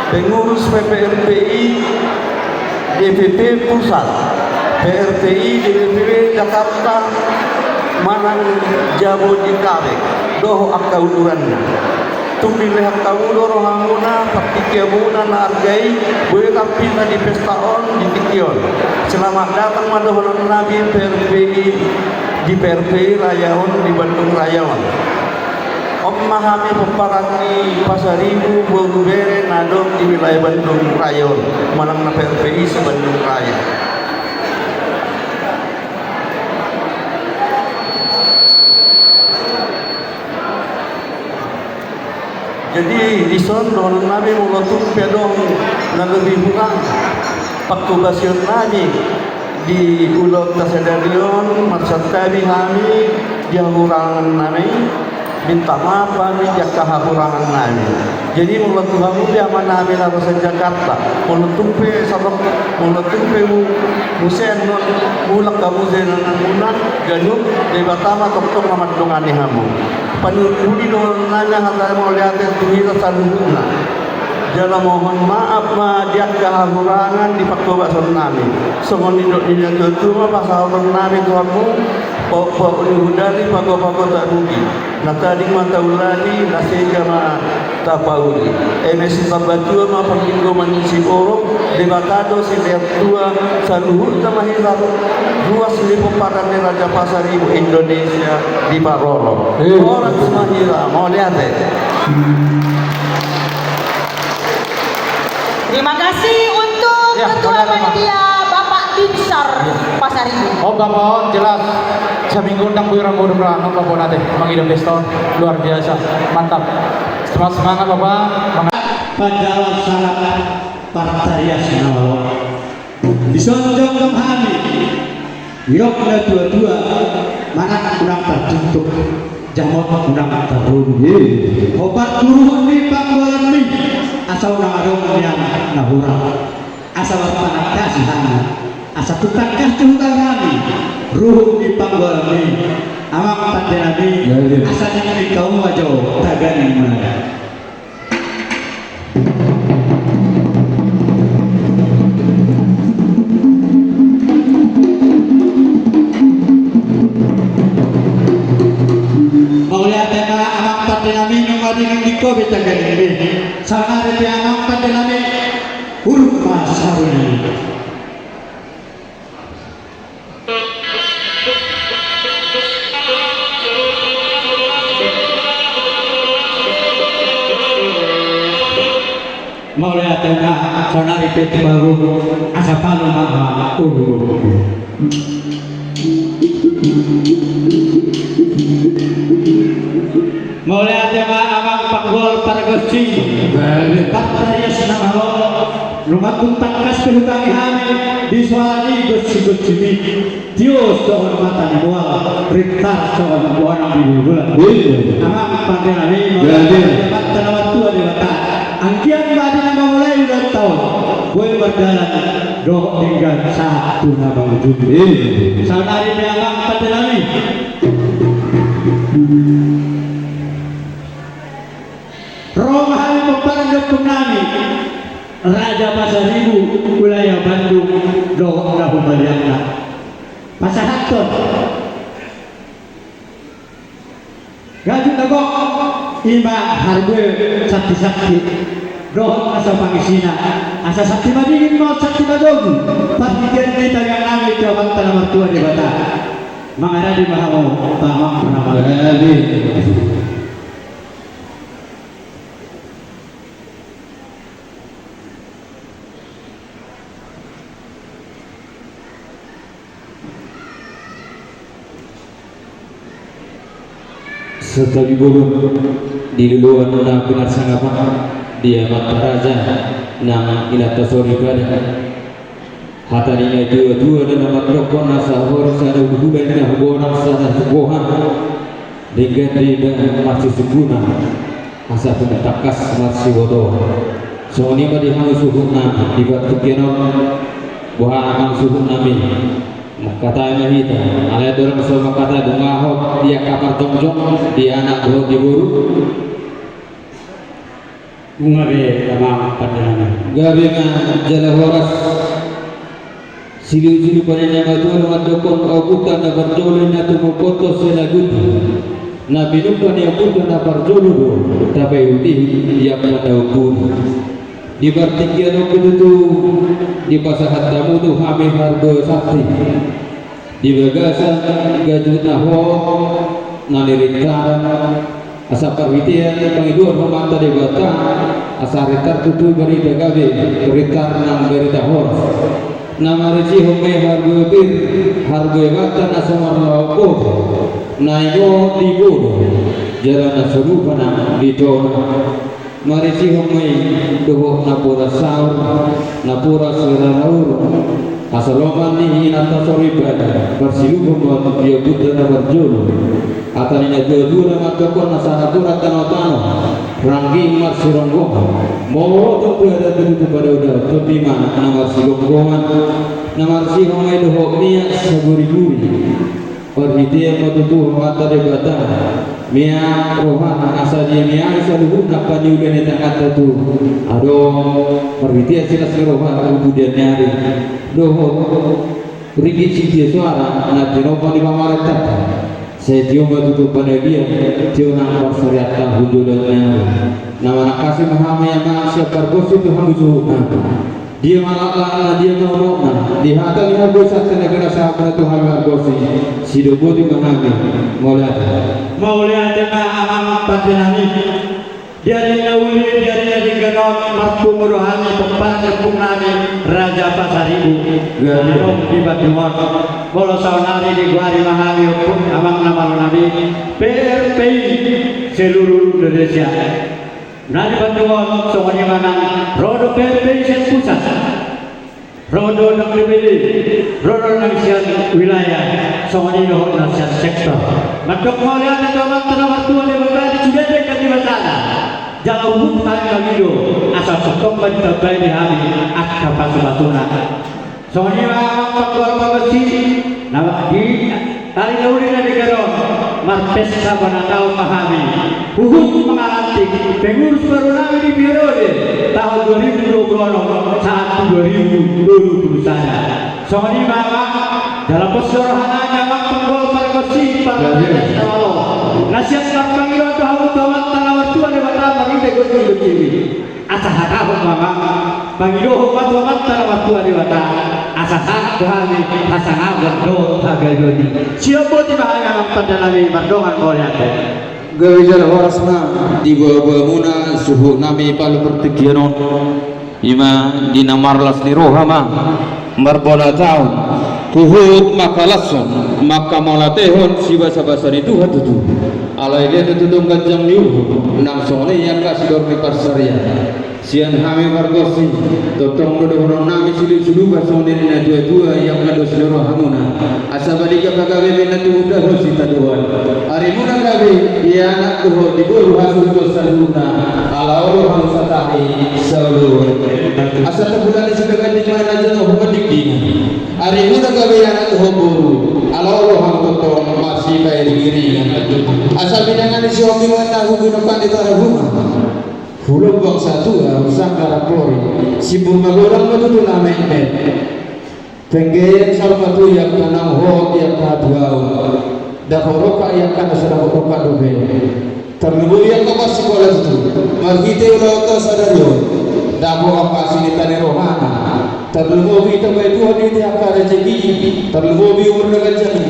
pengurus PPRPI DPP Pusat PRPI DPW Jakarta Manang Jabodetabek doh akka uduranna tumbi lehat kawulo rohamuna partikiamuna na argai boleh tapi di pesta on di tikion selamat datang madohonon nabi PRPI di PRP Rayawan di Bandung Rayawan. Memahami peparani Pasaribu, Bogubere, Nadong di wilayah Bandung Rayawan, Manang PRPI se-Bandung Raya. Jadi di son don nabi mulotuk pedong na lebih kurang paktubasion nabi di ulot kasedarion marsatabi kami dia kurangan nabi minta maaf kami jaka kurangan nabi. Jadi mulotuk kamu dia mana nabi larosan Jakarta mulotuk pe sabab mulotuk pe musen non mulak kamu zenan munan ganuk di batama tok-tok namat dongani kamu panurudi don nanya hantar mau lihat tuhira saluhuna. Jala mohon maaf ma dia kehakurangan di paktoba sonami. Songon indok dinya tutu ma pasal sonami tuamu pok unihudari pago-pago tak rugi. Natadi mata ulani nasega ma tapauli. Emesi pabatua ma panginggo manisi orok debatado si tua saluhut mahira ruas lipo padan Raja Pasaribu Indonesia di Paroro. Orang semahira mau lihat Terima kasih untuk Ketua Panitia Bapak Binsar Pasaribu. Oh Bapak jelas seminggu tang buyurang murah no Bapak nate mangidam deston luar biasa mantap. Semangat Bapak. Panjalan syarat Partarias Nawal disonjong kami Yokna dua-dua mana kurang terjuntuk jamot kurang terrugi obat turuh di panggolan ini asal narong yang nahura asal panak kasihan asal tukang kasih kami ruh di panggolan ini amak pada nabi asal yang kaum wajo tagani mana Covid tagani ini, sana ada yang pada nama huruf masaruni. Mau lihat tengah sana itu baru asapal mah mulai ada abang panggol pargosi Partarias Nawal rumah kuntak kas pelukang kami disuali gosi-gosi mi Dios kehormatan mual perintah soal buana di bulan abang panggilan ini dapat tanawat tua dewata angkian badi nama mulai udah tahun gue berjalan doh tinggal satu nabang judi saudari abang panggilan ini Romahan peparang kami Raja Pasaribu wilayah Bandung doa dah pembaliannya pasahaton gajut nagok ima harbe sakti-sakti doa asa pangisina asa sakti madingin mau sakti madogu partikan kita yang nami coba tanah mertua di bata mangara di mahamo pamang pernah setelah digulung di luar na benar sangapan dia mata raja nama ilata sorikada hatarinya dua-dua dan nama dokon nasa horas ada hubungan dengan hubungan sana sebuahan dengan dia masih sempurna asa penetakas masih bodoh so ini mah dihangus suhuna dibuat kekianon buah akan suhun nami kata mahita alai dorang sama kata dungahok dia kamar jongjong dia anak buah diburu ngabe sama padana gabe nga jala horas silu-silu panenya ngatuan ngadokon aukutan na barjolo na tumupoto sila gudu na binumpan yang puto na barjolo do tapi uti yang madaukun di bartikian itu di pasahat tamu tu hamil hardo sakti di bagasan gajut naho naliritan asa parwitian pangiduan humanta di bata asa ritar tutu bari dagabe ritar nang bari dahor nama reci hume hargo bata asa marloko nayo dibudo jalan surupana ditona marisi hume doho napura saur napura siraraur asaloman ni inata soribada bersilubu dia buddha na berjulu atanina dua-dua nama tokon nasanapura tano-tano ranggi marsironggo mau tu ada tentu pada udara tapi mana nama silonggongan nama sihongai doho niya saguri-guri perhitian matutu mata debata mia rohan asa dia mia isa luhur napa juga ni tak kata tu ado perhitian silas rohan kemudian nyari doho rigid si suara na dinopa di pamarata saya tium matutu pada dia tium nang pasariata hudulannya nama nakasi mahami yang siapa berkosi tu hamuju dia malah dia nolong di hata lihat dosa negara sahabat Tuhan berkosi si dobo di mahami mauliat amang panjenami dia dinawuli dia digenom mampu merohani pembantu punami Raja Pasaribu ganom di Batuan kalau saunari di Guari Mahami pun amang nama nabi PRPI seluruh Indonesia nadi Batuan semuanya mana rodo PRPI sen pusat rodo nang dipilih rodo nang sian wilayah semuanya rodo nang sian sektor matok mauliat amang tanah Batuan di Batuan sudah dekat di Batuan jalan hutan kami do asal sekom berterbai di hari akar pasu-pasuna soalnya faktor pengesi nama di hari nauri dari garon martes sabana tahun mahami hukum mengalami pengurus baru di periode tahun 2020 saat 2020 saja soalnya dalam persorohannya penggol perkosi nasihat terpanggil atau tahu tanah waktu ada batang bagi tegur begini asal hata mama panggil hukum tanah waktu ada batang asal Tuhan asal berdoa agar jadi siapa di bahaya pada nabi berdongan boleh gawijar warasna di bawah muna suhu nami palu pertikianon ima dinamarlas ni rohama marbola tahun kuhut makalason maka malatehon si basa-basa itu hatutu alai dia tutup ganjang liu nang sone yang kasih dormi parsaria sian hame wargosi totong dodo nami silu silu basone na dua-dua yang ngado seluruh hamuna asabalika pagawe menatu udah hosi taduan ari muna gawe dia anak tuh diburu hasil saluna ala Allah hansatahi saulu asa bulan sebagai di mana jeno hodikdi ari muna gawe anak tuh buru ala Allah hantotong masih bayar diri asa bidangan si hobi wana hubungan pandita rumah Hulung bang satu usang karapori si bunga gorang betul nama ini penggen sama tu yang kanang ho yang kaduau dah horoka yang kana sudah horoka dobe terlebih yang kau sekolah itu marhite ulah kau sadario dah bawa pasini tani rohana terlebih itu betul hari ini apa rezeki terlebih umur dengan jadi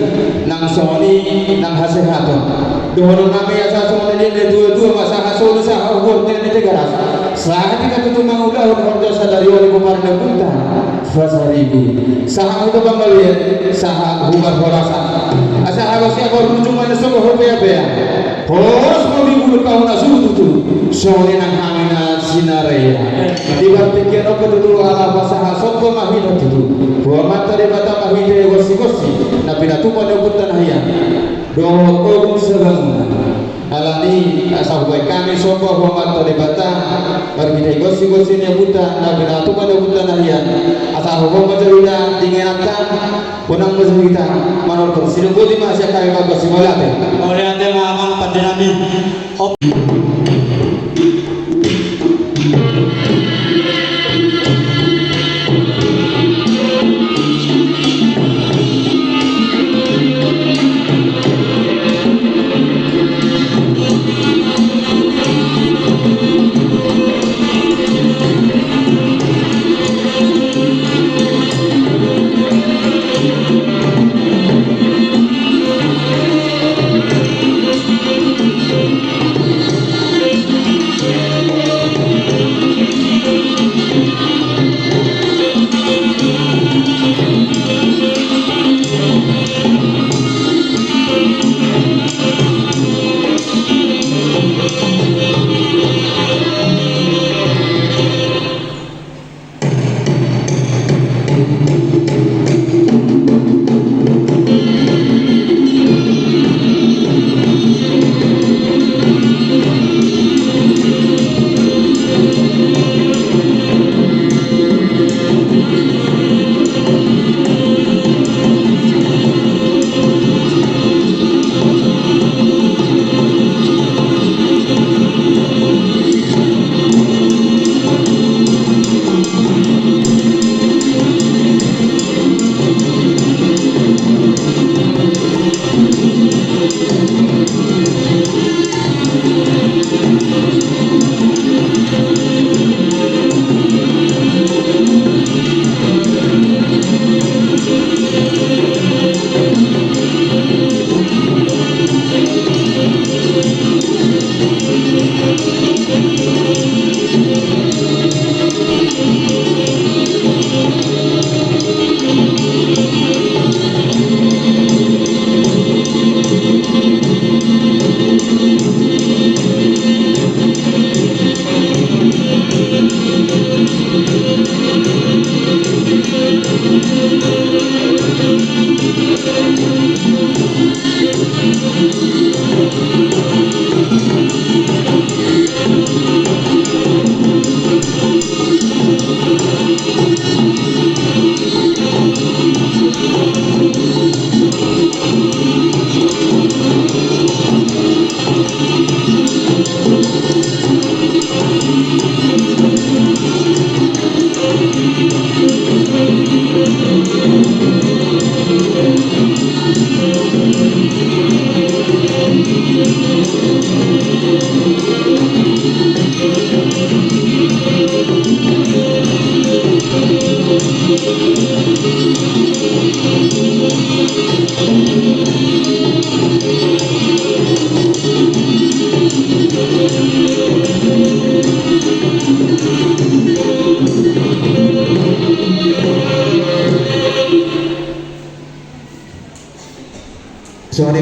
nang soni nang hasil haton dohon nama ya sasong ini dua-dua masa hasil usaha umur ini garas saat kita tutup mengulah harga sadari oleh pemerintah kita Pasaribu sahang itu pembelian sahang hubar bolasan asa harusnya baru cuma semua rupiah harus mau dibuat kau nasuh tu soalnya nang hamina sinaraya dibandingkan apa tu ala pasangan sokko mahina tu buat mata di mata mahina gosi-gosi tapi natu pada putan hayat doa sebang alani asal baik kami sopo hormat pada bata berbeda gosi-gosi nya buta nabi natu pada buta nahian asal hormat jadinya tinggalkan punang mazhita manor kursi budi masih kaya gosi malate oleh anda mamang pada nabi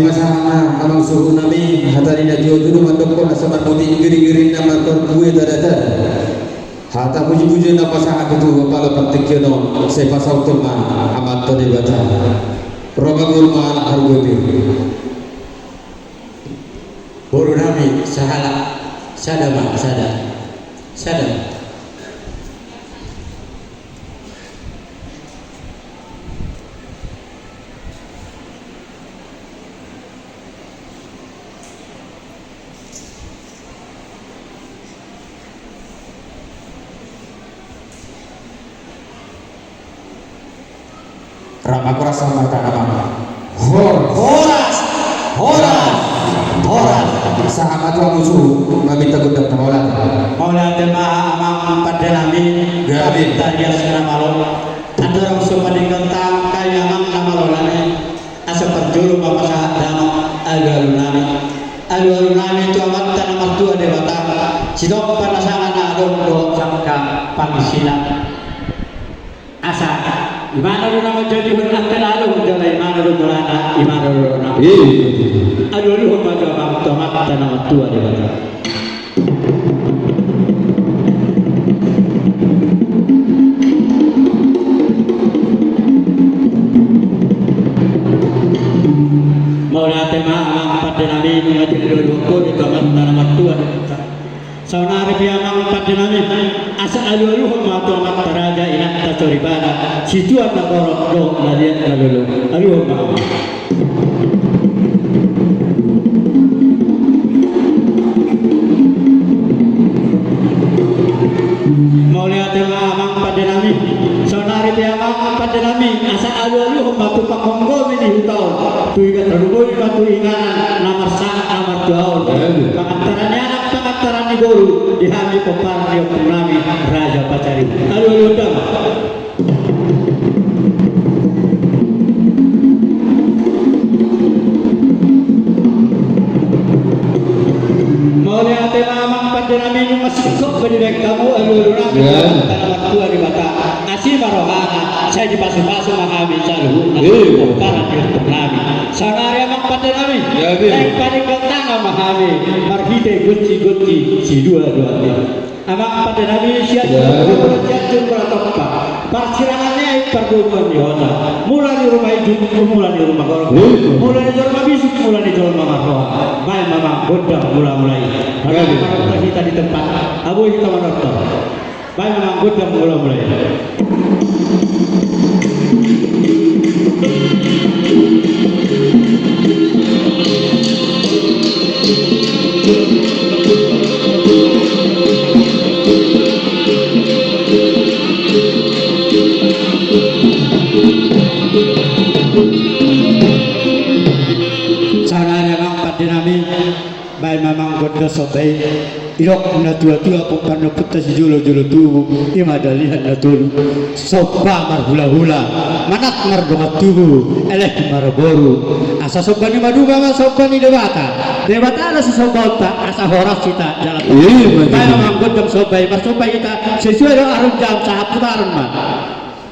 masana amang suhu nami hatari na jodoh mandoko na sama putih giri-giri nama terbuai dada. Hata puji-puji na pasangan itu kepala pentikyono sepa sautuma amat tadi baca. Roga gulma arguti. Boru nami sahala sadama sadam. Rama kurasa mata nama. Horas. Sahabat wa musuh meminta gudang tamalan. Maula tema amang padenami gabi tariya sana malo. Andorang supani kentang kaya amang namalolane. Asa perjulu bapak sahat dama alunami itu amat tanah mertua dewata. Sidok panasangan adong do samka pangisina. Asa imana lu nama jadi hunakkan alung jala imana lu dolana imana lu nama aduh lu maju abang tomat tanah tua di bawah maula tema amang padenami mengaji dulu di tomat tanah tua saunari piamang padenami asa alu-alu matu amat taraja inak tasoribana situan nakorok do nadian alu-alu alu maulia tema amang padenami saunari piamang padenami asa alu-alu matu pakonggo mini hutau tuiga teruboi matu inganan namar sangat amar tuaun pangantarannya anak pangantaran ni guru dihami pepar dia punami raja pacari alu-alu dama maulia tema amang padenami masih kok berdiri kamu alu-alu nami tanah waktu di bata asih marohana saya di pasu-pasu mahami salu pepar dia punami sanari amang padenami yang paling gantang mahami marhite guci si dua-dua amang padenami siap beratokpa persirangannya perdukuan di hotel mulai di rumah hidup mulai di rumah golong mulai di rumah bisik mulai di rumah marroh main mamang godam mulai karena kita di tempat abu kita menonton main mamang godam mulai saranya mang padenami bae mamang goddo sobai irok na tua-tua pupano putta si julo-julo tubuh imadalihan na tulu sopa marhula-hula manak mardongat tubuh eleh maraboru asa sopa ni maduga ma sopa ni dewata ala si sobauta asa horas kita jalan bae mamang goddo sobai marsobai kita sesuai dengan arun jam sahap putaran man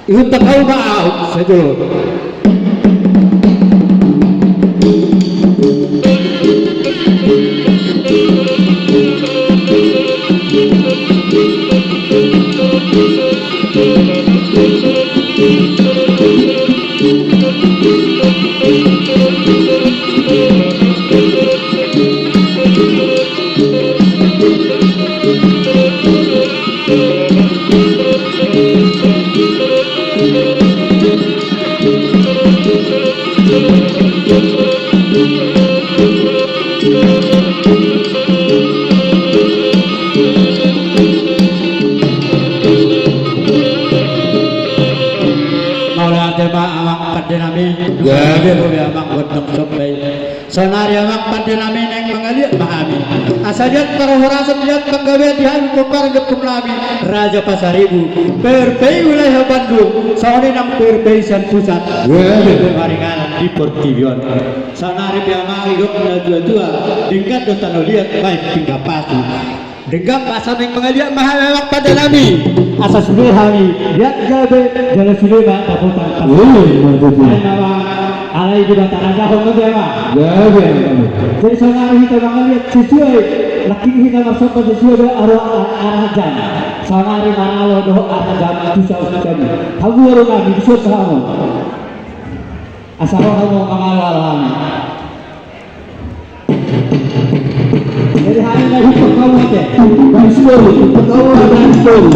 ihun takau ma'au sejulo sonari amak padenami neng mangaliat mahami asaliat para horasan lihat penggawe dihan kumpar getum lami raja pasaribu perpei wilayah Bandung sauni nang perpei san pusat haringanan di Portivion sonari piamang hidup na dua-dua dingkat do tano liat baik tinggal patu denggam pasal neng mangaliat mahami amak padenami asas sulihami lihat gabe jalan sulima taputan alai di bata raja hong ke ma jadi sangar kita bangal lihat sesuai laki kita masuk pada sesuai arah jam sangar mana lo doh arah jam itu jauh kami kamu orang lagi disuruh kamu asal kamu mengalah jadi hari ini kita kamu deh story tahu ada story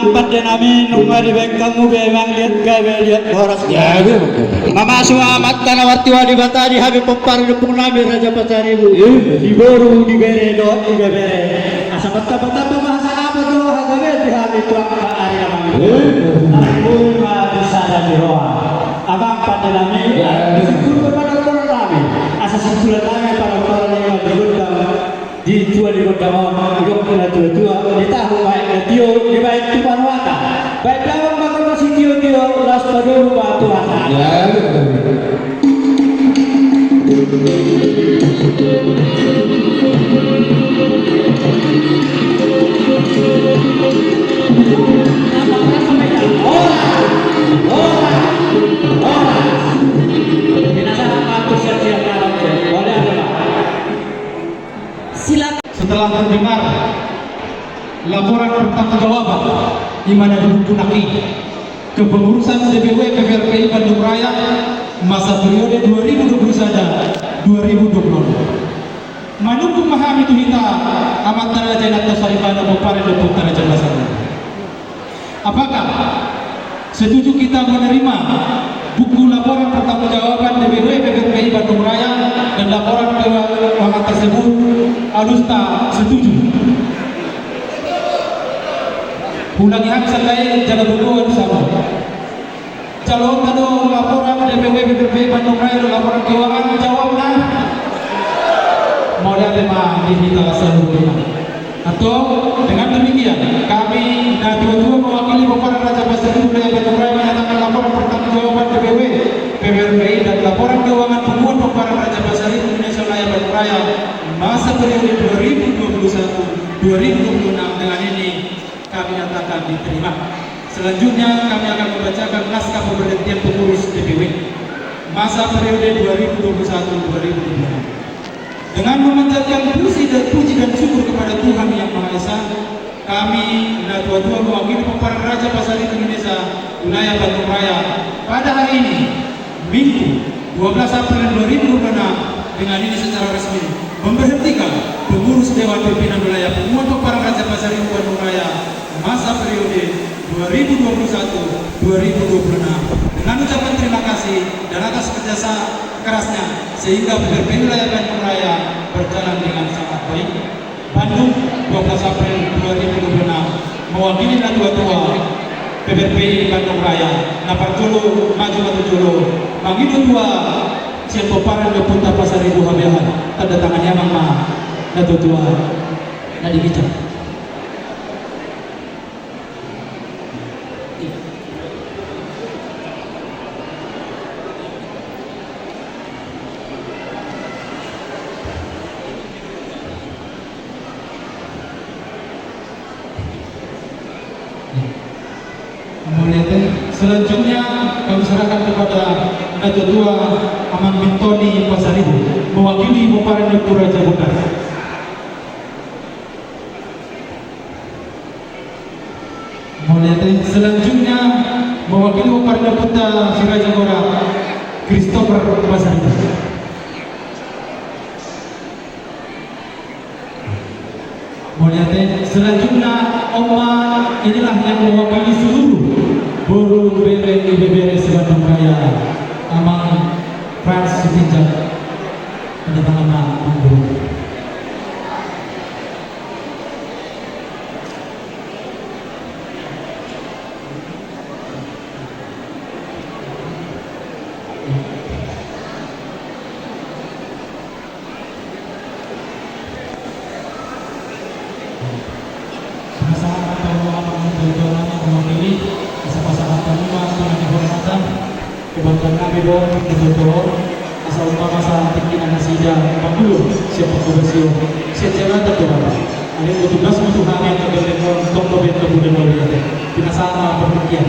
amang pada nami nunga di bengkang mu bemang lihat gawe lihat horas ya mama suamat tanawarti wadi batari habi popar depung nami raja pacaribu di boru di bere do di bere asa bata-bata bahasa apa do hagawe di habi tuang ka ari amang aku ma disada di roa abang pada nami syukur kepada Tuhan nami asa sebulan nami para yang bergundang di tua di kota mama hidup kena tua di tahu baik na tio di baik tuan wata baik lawang bakal masih tio las paduru batu hata setelah terdengar laporan pertanggungjawaban di mana dihukunaki kepengurusan DPW PPRPI Bandung Raya masa periode 2021-2020 manungku memahami tuhita amat taraja nato saripana bopare dopuk taraja basana. Apakah setuju kita menerima buku laporan pertanggungjawaban DPW PPRPI Bandung Raya dan laporan keuangan tersebut? Alusta setuju. Ulangi hak selai jalan bukuan sama. Calon kado laporan DPW PPRPI Bandung Raya dan laporan keuangan jawablah. Mau lihat tema digital seluruhnya. Atau dengan demikian kami dan dua-dua mewakili Bapak Raja Pasar Budaya Bandung Raya menyatakan laporan pertanggungjawaban DPW PPRPI dan laporan keuangan bukuan Bapak Raja Pasar Indonesia Raya Bandung Raya masa periode 2021-2026 dengan ini kami nyatakan diterima. Selanjutnya kami akan membacakan naskah pemberhentian pengurus DPW masa periode 2021-2026. Dengan memanjatkan puji dan syukur kepada Tuhan Yang Maha Esa, kami dua-dua mewakili Bapak Raja Pasar Indonesia wilayah Bandung Raya pada hari ini Minggu 12 April 2026 dengan ini secara resmi memberhentikan pengurus Dewan Pimpinan Wilayah Pemuan Bapak Raja Pasar Bandung Raya masa periode 2021-2026 dengan ucapan terima kasih dan atas kerjasama kerasnya sehingga PPRPI Wilayah Bandung Raya berjalan dengan sangat baik. Bandung 12 April 2026 mewakili Tua PPRPI Bandung Raya Napar Jolo Maju Batu Jolo Mangido Tua Siapa Paran Lepunta Pasar Ibu Habiahan tanda tangannya Mama Tua Nadi Kijang. Selanjutnya kami serahkan kepada Dato' Tua Amang Bintoni Pasaribu mewakili Bapak Dr. Raja Bundar. Selanjutnya mewakili Bapak Dr. Siraja Gora Christopher Pasaribu. Selanjutnya Oma inilah yang mewakili seluruh Buru BBBRS Bandung Raya Amang Frans Sutinjak pada tangan Buru. Kebanggaan kami dong, betul-betul asal umpama saat tinggian nasida panggung siapa kubasio siapa terjawab ada 17 musuh kami yang terbentuk untuk kemudian pinasama berpikir